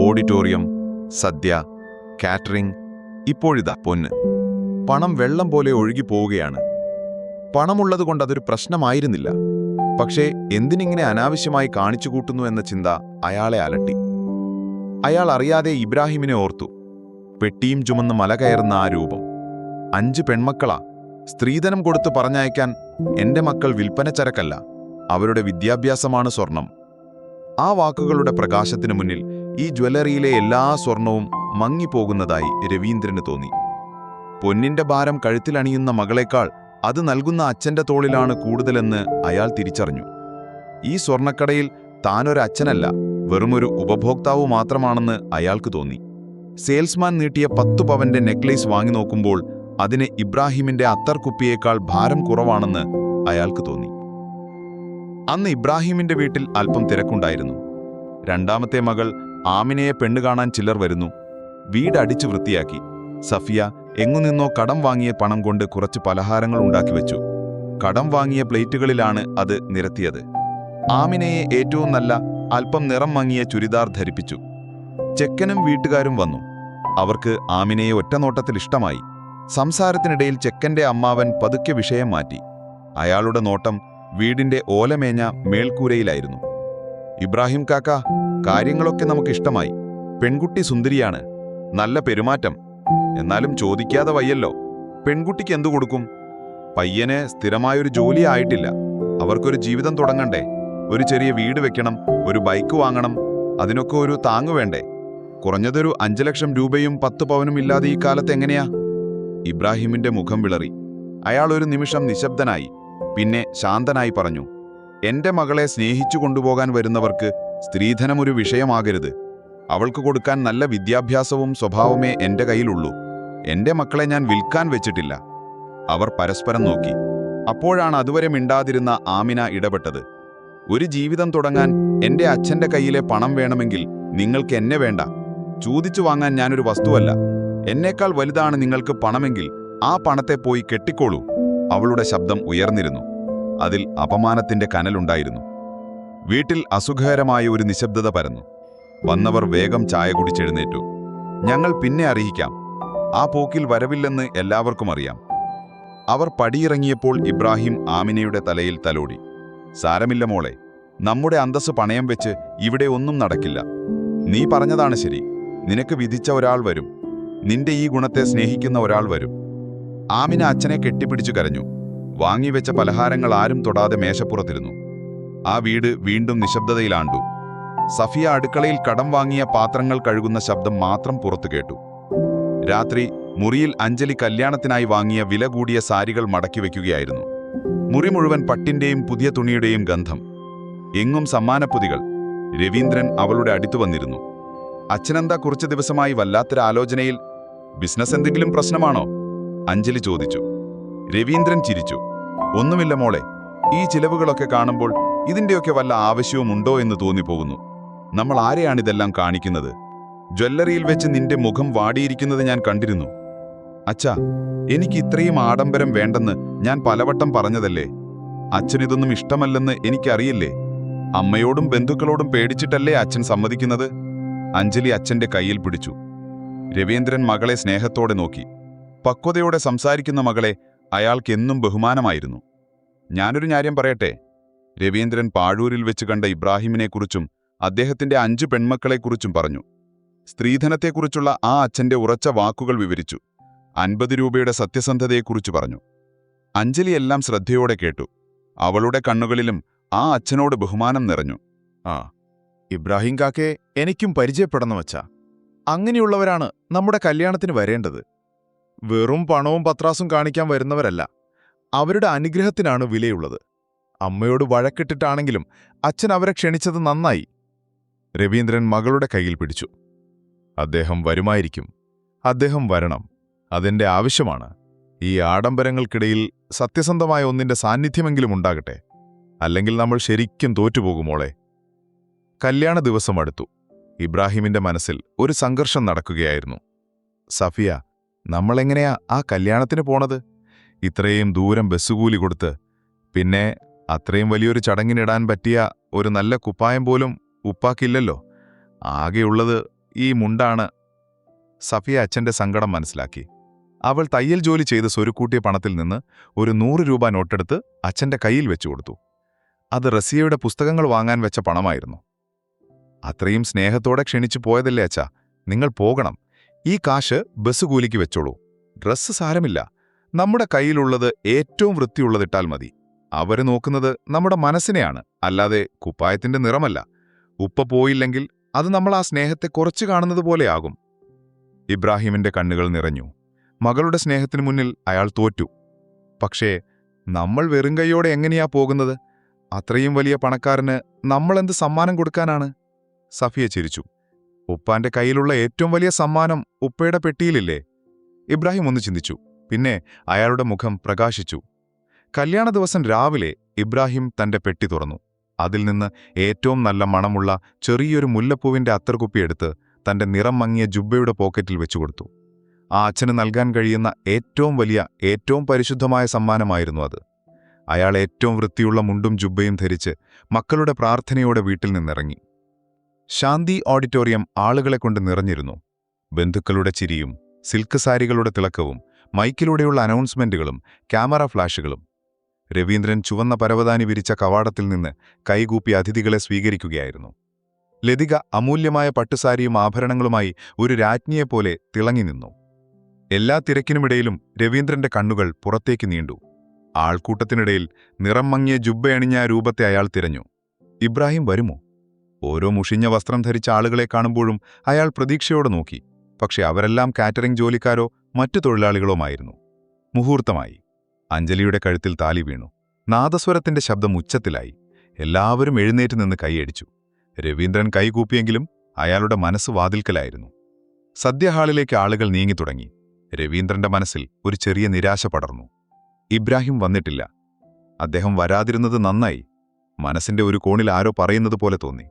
ഓഡിറ്റോറിയം, സദ്യ, കാറ്ററിംഗ്, ഇപ്പോഴിതാ പൊന്ന്. പണം വെള്ളം പോലെ ഒഴുകിപ്പോവുകയാണ്. പണമുള്ളതുകൊണ്ട് അതൊരു പ്രശ്നമായിരുന്നില്ല. പക്ഷേ എന്തിനിങ്ങനെ അനാവശ്യമായി കാണിച്ചുകൂട്ടുന്നു എന്ന ചിന്ത അയാളെ അലട്ടി. അയാൾ അറിയാതെ ഇബ്രാഹിമിനെ ഓർത്തു. പെട്ടിയും ചുമന്ന് മല കയറുന്ന ആ രൂപം. 5 പെൺമക്കളാ. സ്ത്രീധനം കൊടുത്ത് പറഞ്ഞയക്കാൻ എന്റെ മക്കൾ വിൽപ്പനച്ചരക്കല്ല, അവരുടെ വിദ്യാഭ്യാസമാണ് സ്വർണം. ആ വാക്കുകളുടെ പ്രകാശത്തിനു മുന്നിൽ ഈ ജ്വല്ലറിയിലെ എല്ലാ സ്വർണവും മങ്ങിപ്പോകുന്നതായി രവീന്ദ്രന് തോന്നി. പൊന്നിന്റെ ഭാരം കഴുത്തിലണിയുന്ന മകളേക്കാൾ അത് നൽകുന്ന അച്ഛന്റെ തോളിലാണ് കൂടുതലെന്ന് അയാൾ തിരിച്ചറിഞ്ഞു. ഈ സ്വർണ്ണക്കടയിൽ താനൊരച്ഛനല്ല, വെറുമൊരു ഉപഭോക്താവ് മാത്രമാണെന്ന് അയാൾക്ക് തോന്നി. സെയിൽസ്മാൻ നീട്ടിയ 10 പവന്റെ നെക്ലേസ് വാങ്ങി നോക്കുമ്പോൾ അതിന് ഇബ്രാഹിമിന്റെ അത്തർ കുപ്പിയേക്കാൾ ഭാരം കുറവാണെന്ന് അയാൾക്ക് തോന്നി. അന്ന് ഇബ്രാഹിമിന്റെ വീട്ടിൽ അല്പം തിരക്കുണ്ടായിരുന്നു. രണ്ടാമത്തെ മകൾ ആമിനയെ പെണ്ണുകാണാൻ ചിലർ വരുന്നു. വീട് അടിച്ചു വൃത്തിയാക്കി. സഫിയ എങ്ങുനിന്നോ കടം വാങ്ങിയ പണം കൊണ്ട് കുറച്ച് പലഹാരങ്ങൾ ഉണ്ടാക്കിവെച്ചു. കടം വാങ്ങിയ പ്ലേറ്റുകളിലാണ് അത് നിരത്തിയത്. ആമിനയെ ഏറ്റവും നല്ല അല്പം നിറം മങ്ങിയ ചുരിദാർ ധരിപ്പിച്ചു. ചെക്കനും വീട്ടുകാരും വന്നു. അവർക്ക് ആമിനയെ ഒറ്റനോട്ടത്തിൽ ഇഷ്ടമായി. സംസാരത്തിനിടയിൽ ചെക്കന്റെ അമ്മാവൻ പതുക്കെ വിഷയം മാറ്റി. അയാളുടെ നോട്ടം വീടിന്റെ ഓലമേഞ്ഞ മേൽക്കൂരയിലായിരുന്നു. ഇബ്രാഹിം കാക്ക, കാര്യങ്ങളൊക്കെ നമുക്കിഷ്ടമായി. പെൺകുട്ടി സുന്ദരിയാണ്, നല്ല പെരുമാറ്റം. എന്നാലും ചോദിക്കാതെ വയ്യല്ലോ. പെൺകുട്ടിക്ക് എന്തു കൊടുക്കും? പയ്യന് സ്ഥിരമായൊരു ജോലി ആയിട്ടില്ല. അവർക്കൊരു ജീവിതം തുടങ്ങണ്ടേ? ഒരു ചെറിയ വീട് വെക്കണം, ഒരു ബൈക്ക് വാങ്ങണം. അതിനൊക്കെ ഒരു താങ്ങു വേണ്ടേ? കുറഞ്ഞതൊരു 5 ലക്ഷം രൂപയും 10 പവനും ഇല്ലാതെ ഈ കാലത്ത് എങ്ങനെയാ? ഇബ്രാഹിമിന്റെ മുഖം വിളറി. അയാൾ ഒരു നിമിഷം നിശബ്ദനായി. പിന്നെ ശാന്തനായി പറഞ്ഞു, എന്റെ മകളെ സ്നേഹിച്ചു കൊണ്ടുപോകാൻ വരുന്നവർക്ക് സ്ത്രീധനമൊരു വിഷയമാകരുത്. അവൾക്ക് കൊടുക്കാൻ നല്ല വിദ്യാഭ്യാസവും സ്വഭാവമേ എന്റെ കയ്യിലുള്ളൂ. എന്റെ മക്കളെ ഞാൻ വിൽക്കാൻ വെച്ചിട്ടില്ല. അവർ പരസ്പരം നോക്കി. അപ്പോഴാണ് അതുവരെ മിണ്ടാതിരുന്ന ആമിന ഇടപെട്ടത്. ഒരു ജീവിതം തുടങ്ങാൻ എന്റെ അച്ഛന്റെ കയ്യിലെ പണം വേണമെങ്കിൽ നിങ്ങൾക്ക് എന്നെ വേണ്ട. ചോദിച്ചു വാങ്ങാൻ ഞാനൊരു വസ്തുവല്ല. എന്നേക്കാൾ വലുതാണ് നിങ്ങൾക്ക് പണമെങ്കിൽ ആ പണത്തെ പോയി കെട്ടിക്കോളൂ. അവളുടെ ശബ്ദം ഉയർന്നിരുന്നു. അതിൽ അപമാനത്തിന്റെ കനലുണ്ടായിരുന്നു. വീട്ടിൽ അസുഖകരമായ ഒരു നിശബ്ദത പരന്നു. വന്നവർ വേഗം ചായ കുടിച്ചെഴുന്നേറ്റു. ഞങ്ങൾ പിന്നെ അറിയിക്കാം. ആ പോക്കിൽ വരവില്ലെന്ന് എല്ലാവർക്കും അറിയാം. അവർ പടിയിറങ്ങിയപ്പോൾ ഇബ്രാഹിം ആമിനയുടെ തലയിൽ തലോടി. സാരമില്ല മോളെ, നമ്മുടെ അന്തസ് പണയം വെച്ച് ഇവിടെ ഒന്നും നടക്കില്ല. നീ പറഞ്ഞതാണ് ശരി. നിനക്ക് വിധിച്ച ഒരാൾ വരും. നിന്റെ ഈ ഗുണത്തെ സ്നേഹിക്കുന്ന ഒരാൾ വരും. ആമിന അച്ഛനെ കെട്ടിപ്പിടിച്ചു കരഞ്ഞു. വാങ്ങിവെച്ച പലഹാരങ്ങൾ ആരും തൊടാതെ മേശപ്പുറത്തിരുന്നു. ആ വീട് വീണ്ടും നിശബ്ദതയിലാണ്ടു. സഫിയ അടുക്കളയിൽ കടം വാങ്ങിയ പാത്രങ്ങൾ കഴുകുന്ന ശബ്ദം മാത്രം പുറത്തു കേട്ടു. രാത്രി മുറിയിൽ അഞ്ജലി കല്യാണത്തിനായി വാങ്ങിയ വില കൂടിയ സാരികൾ മടക്കി വയ്ക്കുകയായിരുന്നു. മുറി മുഴുവൻ പട്ടിന്റെയും പുതിയ തുണിയുടെയും ഗന്ധം. എങ്ങും സമ്മാനപ്പൊതികൾ. രവീന്ദ്രൻ അവളുടെ അടുത്തു വന്നിരുന്നു. അച്ഛനെന്താ കുറച്ചു ദിവസമായി വല്ലാത്തൊരാലോചനയിൽ? ബിസിനസ് എന്തെങ്കിലും പ്രശ്നമാണോ? അഞ്ജലി ചോദിച്ചു. രവീന്ദ്രൻ ചിരിച്ചു. ഒന്നുമില്ല മോളെ, ഈ ചിലവുകളൊക്കെ കാണുമ്പോൾ ഇതിന്റെയൊക്കെ വല്ല ആവശ്യവുമുണ്ടോ എന്ന് തോന്നിപ്പോകുന്നു. നമ്മൾ ആരെയാണിതെല്ലാം കാണിക്കുന്നത്? ജ്വല്ലറിയിൽ വെച്ച് നിന്റെ മുഖം വാടിയിരിക്കുന്നത് ഞാൻ കണ്ടിരുന്നു. അച്ഛാ, എനിക്ക് ഇത്രയും ആഡംബരം വേണ്ടെന്ന് ഞാൻ പലവട്ടം പറഞ്ഞതല്ലേ. അച്ഛനിതൊന്നും ഇഷ്ടമല്ലെന്ന് എനിക്കറിയില്ലേ. അമ്മയോടും ബന്ധുക്കളോടും പേടിച്ചിട്ടല്ലേ അച്ഛൻ സമ്മതിക്കുന്നത്? അഞ്ജലി അച്ഛന്റെ കയ്യിൽ പിടിച്ചു. രവീന്ദ്രൻ മകളെ സ്നേഹത്തോടെ നോക്കി. പക്വതയോടെ സംസാരിക്കുന്ന മകളെ അയാൾക്കെന്നും ബഹുമാനമായിരുന്നു. ഞാനൊരു കാര്യം പറയട്ടെ. രവീന്ദ്രൻ പാഴൂരിൽ വെച്ച് കണ്ട ഇബ്രാഹിമിനെക്കുറിച്ചും അദ്ദേഹത്തിന്റെ 5 പെൺമക്കളെക്കുറിച്ചും പറഞ്ഞു. സ്ത്രീധനത്തെക്കുറിച്ചുള്ള ആ അച്ഛന്റെ ഉറച്ച വാക്കുകൾ വിവരിച്ചു. 50 രൂപയുടെ സത്യസന്ധതയെക്കുറിച്ച് പറഞ്ഞു. അഞ്ജലി എല്ലാം ശ്രദ്ധയോടെ കേട്ടു. അവളുടെ കണ്ണുകളിലും ആ അച്ഛനോട് ബഹുമാനം നിറഞ്ഞു. ആ, ഇബ്രാഹിം കാക്കെ എനിക്കും പരിചയപ്പെടണം വച്ചാ. അങ്ങനെയുള്ളവരാണ് നമ്മുടെ കല്യാണത്തിന് വരേണ്ടത്. വെറും പണവും പത്രാസും കാണിക്കാൻ വരുന്നവരല്ല. അവരുടെ അനുഗ്രഹത്തിനാണ് വിലയുള്ളത്. അമ്മയോട് വഴക്കിട്ടിട്ടാണെങ്കിലും അച്ഛൻ അവരെ ക്ഷണിച്ചത് നന്നായി. രവീന്ദ്രൻ മകളുടെ കയ്യിൽ പിടിച്ചു. അദ്ദേഹം വരുമായിരിക്കും. അദ്ദേഹം വരണം. അതെന്റെ ആവശ്യമാണ്. ഈ ആഡംബരങ്ങൾക്കിടയിൽ സത്യസന്ധമായ ഒന്നിന്റെ സാന്നിധ്യമെങ്കിലും ഉണ്ടാകട്ടെ. അല്ലെങ്കിൽ നമ്മൾ ശരിക്കും തോറ്റുപോകുമോളെ. കല്യാണ ദിവസം അടുത്തു. ഇബ്രാഹിമിന്റെ മനസ്സിൽ ഒരു സംഘർഷം നടക്കുകയായിരുന്നു. സഫിയ, നമ്മളെങ്ങനെയാ ആ കല്യാണത്തിന് പോണത്? ഇത്രയും ദൂരം ബസ്സുകൂലി കൊടുത്ത്, പിന്നെ അത്രയും വലിയൊരു ചടങ്ങിനിടാൻ പറ്റിയ ഒരു നല്ല കുപ്പായം പോലും ഉപ്പാക്കില്ലല്ലോ. ആകെയുള്ളത് ഈ മുണ്ടാണ്. സഫിയ അച്ഛന്റെ സങ്കടം മനസ്സിലാക്കി. അവൾ തയ്യൽ ജോലി ചെയ്ത് സ്വരുക്കൂട്ടിയ പണത്തിൽ നിന്ന് ഒരു 100 രൂപ നോട്ടെടുത്ത് അച്ഛന്റെ കയ്യിൽ വെച്ചു കൊടുത്തു. അത് റസിയയുടെ പുസ്തകങ്ങൾ വാങ്ങാൻ വെച്ച പണമായിരുന്നു. അത്രയും സ്നേഹത്തോടെ ക്ഷണിച്ചു പോയതല്ലേ അച്ഛാ, നിങ്ങൾ പോകണം. ഈ കാശ് ബസ് കൂലിക്ക് വെച്ചോളൂ. ഡ്രസ്സ് സാരമില്ല. നമ്മുടെ കയ്യിലുള്ളത് ഏറ്റവും വൃത്തിയുള്ളതിട്ടാൽ മതി. അവര് നോക്കുന്നത് നമ്മുടെ മനസ്സിനെയാണ്, അല്ലാതെ കുപ്പായത്തിന്റെ നിറമല്ല. ഉപ്പ പോയില്ലെങ്കിൽ അത് നമ്മൾ ആ സ്നേഹത്തെ കുറച്ചു കാണുന്നത് പോലെയാകും. ഇബ്രാഹിമിന്റെ കണ്ണുകൾ നിറഞ്ഞു. മകളുടെ സ്നേഹത്തിനു മുന്നിൽ അയാൾ തോറ്റു. പക്ഷേ നമ്മൾ വെറും കൈയോടെ എങ്ങനെയാ പോകുന്നത്? അത്രയും വലിയ പണക്കാരന് നമ്മളെന്ത് സമ്മാനം കൊടുക്കാനാണ്? സഫിയ ചിരിച്ചു. ഉപ്പാന്റെ കയ്യിലുള്ള ഏറ്റവും വലിയ സമ്മാനം ഉപ്പയുടെ പെട്ടിയിലില്ലേ? ഇബ്രാഹിം ഒന്ന് ചിന്തിച്ചു. പിന്നെ അയാളുടെ മുഖം പ്രകാശിച്ചു. കല്യാണ ദിവസം രാവിലെ ഇബ്രാഹിം തന്റെ പെട്ടി തുറന്നു. അതിൽ നിന്ന് ഏറ്റവും നല്ല മണമുള്ള ചെറിയൊരു മുല്ലപ്പൂവിന്റെ അത്തർകുപ്പിയെടുത്ത് തന്റെ നിറം മങ്ങിയ ജുബ്ബയുടെ പോക്കറ്റിൽ വെച്ചുകൊടുത്തു. ആ അച്ഛന് നൽകാൻ കഴിയുന്ന ഏറ്റവും വലിയ, ഏറ്റവും പരിശുദ്ധമായ സമ്മാനമായിരുന്നു അത്. അയാൾ ഏറ്റവും വൃത്തിയുള്ള മുണ്ടും ജുബ്ബയും ധരിച്ച് മക്കളുടെ പ്രാർത്ഥനയോടെ വീട്ടിൽ നിന്നിറങ്ങി. ശാന്തി ഓഡിറ്റോറിയം ആളുകളെക്കൊണ്ട് നിറഞ്ഞിരുന്നു. ബന്ധുക്കളുടെ ചിരിയും സിൽക്ക് സാരികളുടെ തിളക്കവും മൈക്കിലൂടെയുള്ള അനൗൺസ്മെന്റുകളും ക്യാമറ ഫ്ലാഷുകളും. രവീന്ദ്രൻ ചുവന്ന പരവതാനി വിരിച്ച കവാടത്തിൽ നിന്ന് കൈകൂപ്പി അതിഥികളെ സ്വീകരിക്കുകയായിരുന്നു. ലതിക അമൂല്യമായ പട്ടുസാരിയും ആഭരണങ്ങളുമായി ഒരു രാജ്ഞിയെപ്പോലെ തിളങ്ങി നിന്നു. എല്ലാ തിരക്കിനുമിടയിലും രവീന്ദ്രന്റെ കണ്ണുകൾ പുറത്തേക്ക് നീണ്ടു. ആൾക്കൂട്ടത്തിനിടയിൽ നിറം മങ്ങിയ ജുബ്ബയണിഞ്ഞ രൂപത്തെ അയാൾ തിരഞ്ഞു. ഇബ്രാഹിം വരുമോ? ഓരോ മുഷിഞ്ഞ വസ്ത്രം ധരിച്ച ആളുകളെ കാണുമ്പോഴും അയാൾ പ്രതീക്ഷയോടെ നോക്കി. പക്ഷെ അവരെല്ലാം കാറ്ററിംഗ് ജോലിക്കാരോ മറ്റു തൊഴിലാളികളുമായിരുന്നു. മുഹൂർത്തമായി. അഞ്ജലിയുടെ കഴുത്തിൽ താലി വീണു. നാദസ്വരത്തിന്റെ ശബ്ദം ഉച്ചത്തിലായി. എല്ലാവരും എഴുന്നേറ്റ് നിന്ന് കൈയടിച്ചു. രവീന്ദ്രൻ കൈകൂപ്പിയെങ്കിലും അയാളുടെ മനസ്സ് വാതിൽക്കലായിരുന്നു. സദ്യഹാളിലേക്ക് ആളുകൾ നീങ്ങിത്തുടങ്ങി. രവീന്ദ്രന്റെ മനസ്സിൽ ഒരു ചെറിയ നിരാശ പടർന്നു. ഇബ്രാഹിം വന്നിട്ടില്ല. അദ്ദേഹം വരാതിരുന്നത് നന്നായി. മനസ്സിന്റെ ഒരു കോണിൽ ആരോ പറയുന്നത് പോലെ തോന്നി.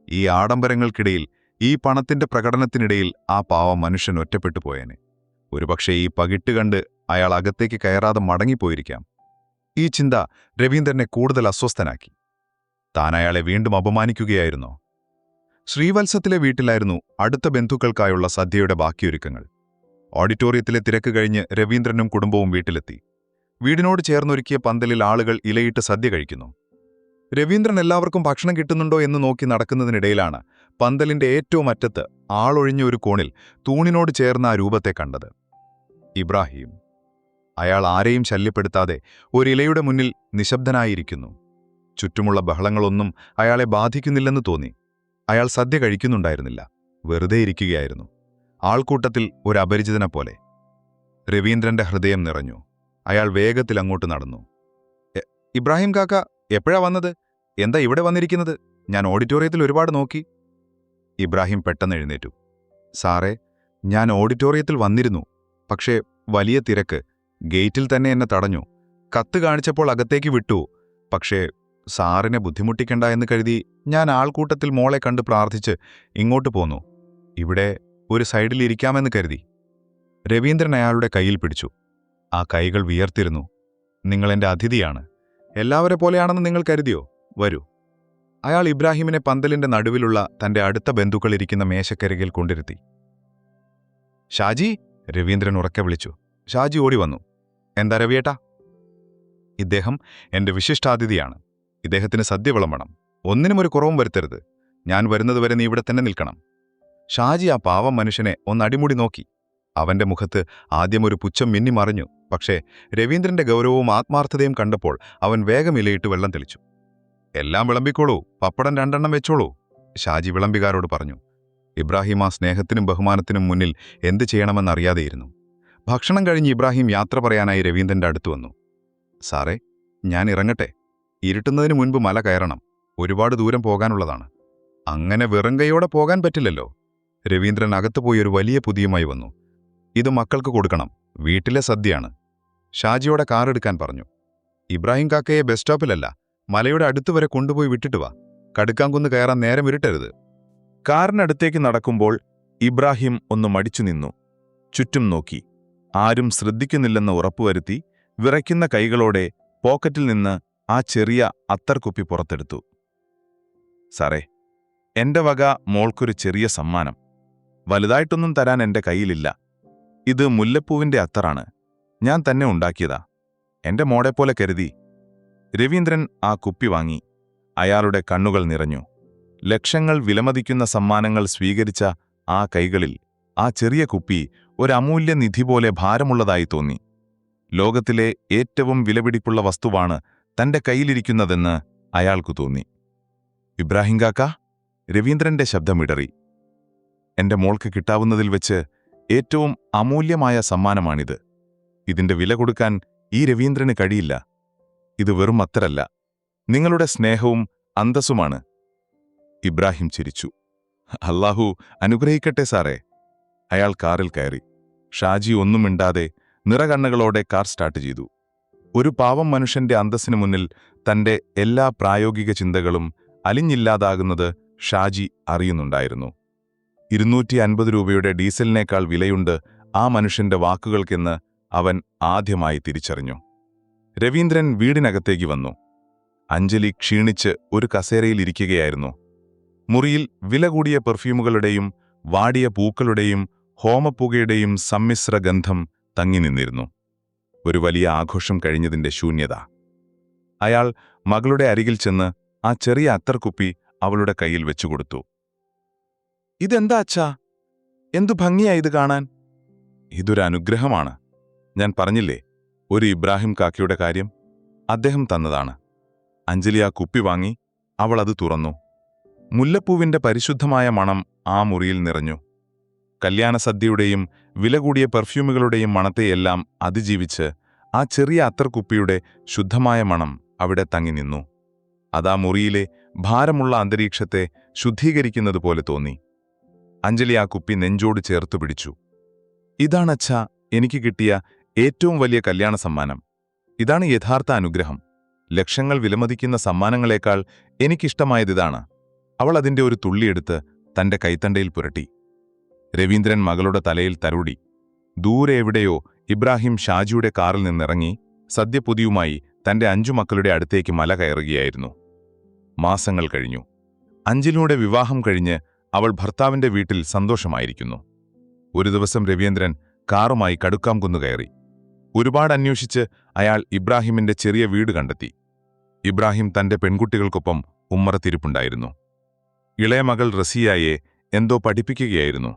ഈ ആഡംബരങ്ങൾക്കിടയിൽ, ഈ പണത്തിന്റെ പ്രകടനത്തിനിടയിൽ ആ പാവം മനുഷ്യൻ ഒറ്റപ്പെട്ടു പോയേനെ. ഒരുപക്ഷെ ഈ പകിട്ട് കണ്ട് അയാൾ അകത്തേക്ക് കയറാതെ മടങ്ങിപ്പോയിരിക്കാം. ഈ ചിന്ത രവീന്ദ്രനെ കൂടുതൽ അസ്വസ്ഥനാക്കി. താൻ അയാളെ വീണ്ടും അപമാനിക്കുകയായിരുന്നോ? ശ്രീവത്സത്തിലെ വീട്ടിലായിരുന്നു അടുത്ത ബന്ധുക്കൾക്കായുള്ള സദ്യയുടെ ബാക്കിയൊരുക്കങ്ങൾ. ഓഡിറ്റോറിയത്തിലെ തിരക്ക് കഴിഞ്ഞ് രവീന്ദ്രനും കുടുംബവും വീട്ടിലെത്തി. വീടിനോട് ചേർന്നൊരുക്കിയ പന്തലിൽ ആളുകൾ ഇലയിട്ട് സദ്യ കഴിക്കുന്നു. രവീന്ദ്രൻ എല്ലാവർക്കും ഭക്ഷണം കിട്ടുന്നുണ്ടോ എന്ന് നോക്കി നടക്കുന്നതിനിടയിലാണ് പന്തലിന്റെ ഏറ്റവും അറ്റത്ത് ആളൊഴിഞ്ഞ ഒരു കോണിൽ തൂണിനോട് ചേർന്ന ആ രൂപത്തെ കണ്ടത്. ഇബ്രാഹിം. അയാൾ ആരെയും ശല്യപ്പെടുത്താതെ ഒരിലയുടെ മുന്നിൽ നിശബ്ദനായിരിക്കുന്നു. ചുറ്റുമുള്ള ബഹളങ്ങളൊന്നും അയാളെ ബാധിക്കുന്നില്ലെന്ന് തോന്നി. അയാൾ സദ്യ കഴിക്കുന്നുണ്ടായിരുന്നില്ല, വെറുതെ ഇരിക്കുകയായിരുന്നു, ആൾക്കൂട്ടത്തിൽ ഒരു അപരിചിതനെ പോലെ. രവീന്ദ്രന്റെ ഹൃദയം നിറഞ്ഞു. അയാൾ വേഗത്തിൽ അങ്ങോട്ട് നടന്നു. ഇബ്രാഹിം കാക്ക, എപ്പോഴാ വന്നത്? എന്താ ഇവിടെ വന്നിരിക്കുന്നത്? ഞാൻ ഓഡിറ്റോറിയത്തിൽ ഒരുപാട് നോക്കി. ഇബ്രാഹിം പെട്ടെന്ന് എഴുന്നേറ്റു. സാറേ, ഞാൻ ഓഡിറ്റോറിയത്തിൽ വന്നിരുന്നു, പക്ഷേ വലിയ തിരക്ക്. ഗേറ്റിൽ തന്നെ എന്നെ തടഞ്ഞു. കത്ത് കാണിച്ചപ്പോൾ അകത്തേക്ക് വിട്ടു. പക്ഷേ സാറിനെ ബുദ്ധിമുട്ടിക്കണ്ട എന്ന് കരുതി ഞാൻ ആൾക്കൂട്ടത്തിൽ മോളെ കണ്ട് പ്രാർത്ഥിച്ച് ഇങ്ങോട്ട് പോന്നു. ഇവിടെ ഒരു സൈഡിൽ ഇരിക്കാമെന്ന് കരുതി. രവീന്ദ്രൻ അയാളുടെ കയ്യിൽ പിടിച്ചു. ആ കൈകൾ വിയർത്തിരുന്നു. നിങ്ങളെന്റെ അതിഥിയാണ്. എല്ലാവരെ പോലെയാണെന്ന് നിങ്ങൾ കരുതിയോ? വരൂ. അയാൾ ഇബ്രാഹിമിനെ പന്തലിന്റെ നടുവിലുള്ള തന്റെ അടുത്ത ബന്ധുക്കളിരിക്കുന്ന മേശക്കരികിൽ കൊണ്ടിരുത്തി. ഷാജി, രവീന്ദ്രൻ ഉറക്കെ വിളിച്ചു. ഷാജി ഓടി വന്നു. എന്താ രവിയേട്ടാ? ഇദ്ദേഹം എന്റെ വിശിഷ്ടാതിഥിയാണ്. ഇദ്ദേഹത്തിന് സദ്യ വിളമ്പണം. ഒന്നിനും ഒരു കുറവും വരുത്തരുത്. ഞാൻ വരുന്നതുവരെ നീ ഇവിടെ തന്നെ നിൽക്കണം. ഷാജി ആ പാവം മനുഷ്യനെ ഒന്നടിമുടി നോക്കി. അവന്റെ മുഖത്ത് ആദ്യം ഒരു പുച്ഛം മിന്നിമറിഞ്ഞു. പക്ഷേ രവീന്ദ്രന്റെ ഗൗരവവും ആത്മാർത്ഥതയും കണ്ടപ്പോൾ അവൻ വേഗം ഇലയിട്ട് വെള്ളം തെളിച്ചു. എല്ലാം വിളമ്പിക്കോളൂ, പപ്പടം 2 എണ്ണം വെച്ചോളൂ, ഷാജി വിളമ്പികാരോട് പറഞ്ഞു. ഇബ്രാഹിം ആ സ്നേഹത്തിനും ബഹുമാനത്തിനും മുന്നിൽ എന്ത് ചെയ്യണമെന്നറിയാതെയിരുന്നു. ഭക്ഷണം കഴിഞ്ഞ് ഇബ്രാഹിം യാത്ര പറയാനായി രവീന്ദ്രന്റെ അടുത്തു വന്നു. സാറേ, ഞാൻ ഇറങ്ങട്ടെ? ഇരുട്ടുന്നതിന് മുൻപ് മല കയറണം. ഒരുപാട് ദൂരം പോകാനുള്ളതാണ്. അങ്ങനെ വെറും കൈയോടെ പോകാൻ പറ്റില്ലല്ലോ. രവീന്ദ്രൻ അകത്തുപോയി ഒരു വലിയ പൊതിയുമായി വന്നു. ഇത് മക്കൾക്ക് കൊടുക്കണം, വീട്ടിലെ സദ്യയാണ്. ഷാജിയോടെ കാറെടുക്കാൻ പറഞ്ഞു. ഇബ്രാഹിം കാക്കയെ ബസ് സ്റ്റോപ്പിലല്ല, മലയുടെ അടുത്തുവരെ കൊണ്ടുപോയി വിട്ടിട്ട് വാ. കടുക്കാംകുന്ന് കയറാൻ നേരം ഇരുട്ടരുത്. കാറിനടുത്തേക്ക് നടക്കുമ്പോൾ ഇബ്രാഹിം ഒന്ന് മടിച്ചു നിന്നു. ചുറ്റും നോക്കി. ആരും ശ്രദ്ധിക്കുന്നില്ലെന്ന് ഉറപ്പുവരുത്തി വിറയ്ക്കുന്ന കൈകളോടെ പോക്കറ്റിൽ നിന്ന് ആ ചെറിയ അത്തർകുപ്പി പുറത്തെടുത്തു. സാറേ, എന്റെ വക മോൾക്കൊരു ചെറിയ സമ്മാനം. വലുതായിട്ടൊന്നും തരാൻ എന്റെ കയ്യിലില്ല. ഇത് മുല്ലപ്പൂവിന്റെ അത്തറാണ്. ഞാൻ തന്നെ ഉണ്ടാക്കിയതാ. എന്റെ മോടെപ്പോലെ കരുതി. രവീന്ദ്രൻ ആ കുപ്പി വാങ്ങി. അയാളുടെ കണ്ണുകൾ നിറഞ്ഞു. ലക്ഷങ്ങൾ വിലമതിക്കുന്ന സമ്മാനങ്ങൾ സ്വീകരിച്ച ആ കൈകളിൽ ആ ചെറിയ കുപ്പി ഒരു അമൂല്യ നിധി പോലെ ഭാരമുള്ളതായി തോന്നി. ലോകത്തിലെ ഏറ്റവും വിലപിടിപ്പുള്ള വസ്തുവാണ് തന്റെ കയ്യിലിരിക്കുന്നതെന്ന് അയാൾക്കു തോന്നി. ഇബ്രാഹിം കാക്ക, രവീന്ദ്രന്റെ ശബ്ദമിടറി. എന്റെ മോൾക്ക് കിട്ടാവുന്നതിൽ വെച്ച് ഏറ്റവും അമൂല്യമായ സമ്മാനമാണിത്. ഇതിന്റെ വില കൊടുക്കാൻ ഈ രവീന്ദ്രന് കഴിയില്ല. ഇത് വെറും അത്തരല്ല, നിങ്ങളുടെ സ്നേഹവും അന്തസ്സുമാണ്. ഇബ്രാഹിം ചിരിച്ചു. അല്ലാഹു അനുഗ്രഹിക്കട്ടെ സാറേ. അയാൾ കാറിൽ കയറി. ഷാജി ഒന്നും മിണ്ടാതെ നിറകണ്ണുകളോടെ കാർ സ്റ്റാർട്ട് ചെയ്തു. ഒരു പാവം മനുഷ്യന്റെ അന്തസ്സിനു മുന്നിൽ തന്റെ എല്ലാ പ്രായോഗിക ചിന്തകളും അലിഞ്ഞില്ലാതാകുന്നത് ഷാജി അറിയുന്നുണ്ടായിരുന്നു. 250 രൂപയുടെ ഡീസലിനേക്കാൾ വിലയുണ്ട് ആ മനുഷ്യന്റെ വാക്കുകൾക്കെന്ന് അവൻ ആദ്യമായി തിരിച്ചറിഞ്ഞു. രവീന്ദ്രൻ വീടിനകത്തേക്ക് വന്നു. അഞ്ജലി ക്ഷീണിച്ച് ഒരു കസേരയിലിരിക്കുകയായിരുന്നു. മുറിയിൽ വില കൂടിയ പെർഫ്യൂമുകളുടെയും വാടിയ പൂക്കളുടെയും ഹോമപ്പുകയുടെയും സമ്മിശ്ര ഗന്ധം തങ്ങി നിന്നിരുന്നു. ഒരു വലിയ ആഘോഷം കഴിഞ്ഞതിന്റെ ശൂന്യത. അയാൾ മകളുടെ അരികിൽ ചെന്ന് ആ ചെറിയ അത്തർകുപ്പി അവളുടെ കയ്യിൽ വെച്ചുകൊടുത്തു. ഇതെന്താ അച്ഛാ? എന്തു ഭംഗിയാ ഇത് കാണാൻ. ഇതൊരു അനുഗ്രഹമാണ്. ഞാൻ പറഞ്ഞില്ലേ ഒരു ഇബ്രാഹിം കാക്കയുടെ കാര്യം? അദ്ദേഹം തന്നതാണ്. അഞ്ജലി ആ കുപ്പി വാങ്ങി. അവൾ അത് തുറന്നു. മുല്ലപ്പൂവിന്റെ പരിശുദ്ധമായ മണം ആ മുറിയിൽ നിറഞ്ഞു. കല്യാണസദ്യയുടെയും വില കൂടിയ പെർഫ്യൂമുകളുടെയും മണത്തെയെല്ലാം അതിജീവിച്ച് ആ ചെറിയ അത്തർകുപ്പിയുടെ ശുദ്ധമായ മണം അവിടെ തങ്ങി നിന്നു. അതാ മുറിയിലെ ഭാരമുള്ള അന്തരീക്ഷത്തെ ശുദ്ധീകരിക്കുന്നതുപോലെ തോന്നി. അഞ്ജലി ആ കുപ്പി നെഞ്ചോട് ചേർത്തു പിടിച്ചു. ഇതാണച്ഛാ എനിക്ക് കിട്ടിയ ഏറ്റവും വലിയ കല്യാണ സമ്മാനം. ഇതാണ് യഥാർത്ഥ അനുഗ്രഹം. ലക്ഷങ്ങൾ വിലമതിക്കുന്ന സമ്മാനങ്ങളെക്കാൾ എനിക്കിഷ്ടമായതിതാണ്. അവൾ അതിന്റെ ഒരു തുള്ളിയെടുത്ത് തന്റെ കൈത്തണ്ടയിൽ പുരട്ടി. രവീന്ദ്രൻ മകളുടെ തലയിൽ തലോടി. ദൂരെ എവിടെയോ ഇബ്രാഹിം ഷാജിയുടെ കാറിൽ നിന്നിറങ്ങി സദ്യപ്പൊതിയുമായി തന്റെ 5 മക്കളുടെ അടുത്തേക്ക് മല കയറുകയായിരുന്നു. മാസങ്ങൾ കഴിഞ്ഞു. അഞ്ജലിയുടെ വിവാഹം കഴിഞ്ഞ് അവൾ ഭർത്താവിന്റെ വീട്ടിൽ സന്തോഷമായിരിക്കുന്നു. ഒരു ദിവസം രവീന്ദ്രൻ കാറുമായി കടുക്കാംകുന്ന് കയറി. ഒരുപാട് അന്വേഷിച്ച് അയാൾ ഇബ്രാഹിമിന്റെ ചെറിയ വീട് കണ്ടെത്തി. ഇബ്രാഹിം തന്റെ പെൺകുട്ടികൾക്കൊപ്പം ഉമ്മറത്തിരിപ്പുണ്ടായിരുന്നു. ഇളയ മകൾ റസിയായെ എന്തോ പഠിപ്പിക്കുകയായിരുന്നു.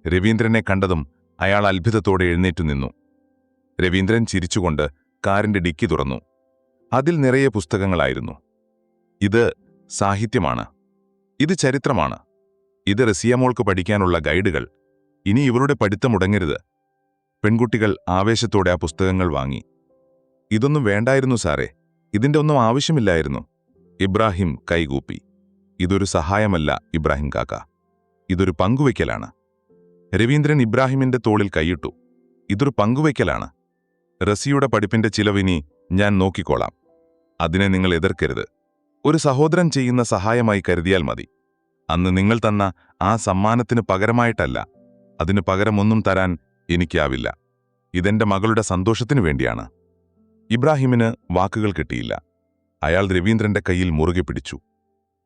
രവീന്ദ്രനെ കണ്ടതും അയാൾ അത്ഭുതത്തോടെ എഴുന്നേറ്റു നിന്നു. രവീന്ദ്രൻ ചിരിച്ചുകൊണ്ട് കാറിന്റെ ഡിക്കി തുറന്നു. അതിൽ നിറയെ പുസ്തകങ്ങളായിരുന്നു. ഇത് സാഹിത്യമാണ്, ഇത് ചരിത്രമാണ്, ഇത് റസിയമോൾക്ക് പഠിക്കാനുള്ള ഗൈഡുകൾ. ഇനി ഇവളുടെ പഠിത്തം മുടങ്ങരുത്. പെൺകുട്ടികൾ ആവേശത്തോടെ ആ പുസ്തകങ്ങൾ വാങ്ങി. ഇതൊന്നും വേണ്ടായിരുന്നു സാറേ, ഇതിന്റെ ഒന്നും ആവശ്യമില്ലായിരുന്നു. ഇബ്രാഹിം കൈകൂപ്പി. ഇതൊരു സഹായമല്ല ഇബ്രാഹിം കാക്ക, ഇതൊരു പങ്കുവയ്ക്കലാണ്. രവീന്ദ്രൻ ഇബ്രാഹിമിന്റെ തോളിൽ കൈയിട്ടു. ഇതൊരു പങ്കുവയ്ക്കലാണ്. റസിയുടെ പഠിപ്പിന്റെ ചിലവിനി ഞാൻ നോക്കിക്കോളാം. അതിനെ നിങ്ങൾ എതിർക്കരുത്. ഒരു സഹോദരൻ ചെയ്യുന്ന സഹായമായി കരുതിയാൽ മതി. അന്ന് നിങ്ങൾ തന്ന ആ സമ്മാനത്തിന് പകരമായിട്ടല്ല. അതിനു പകരമൊന്നും തരാൻ എനിക്കാവില്ല. ഇതെന്റെ മകളുടെ സന്തോഷത്തിനു വേണ്ടിയാണ്. ഇബ്രാഹിമിന് വാക്കുകൾ കിട്ടിയില്ല. അയാൾ രവീന്ദ്രന്റെ കയ്യിൽ മുറുകെ പിടിച്ചു.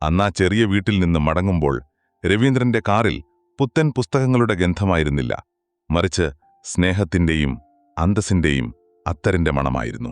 അന്നാ ചെറിയ വീട്ടിൽ നിന്ന് മടങ്ങുമ്പോൾ രവീന്ദ്രന്റെ കാറിൽ പുത്തൻ പുസ്തകങ്ങളുടെ ഗന്ധമായിരുന്നില്ല, മറിച്ച് സ്നേഹത്തിന്റെയും അന്തസ്സിന്റെയും അത്തറിന്റെ മണമായിരുന്നു.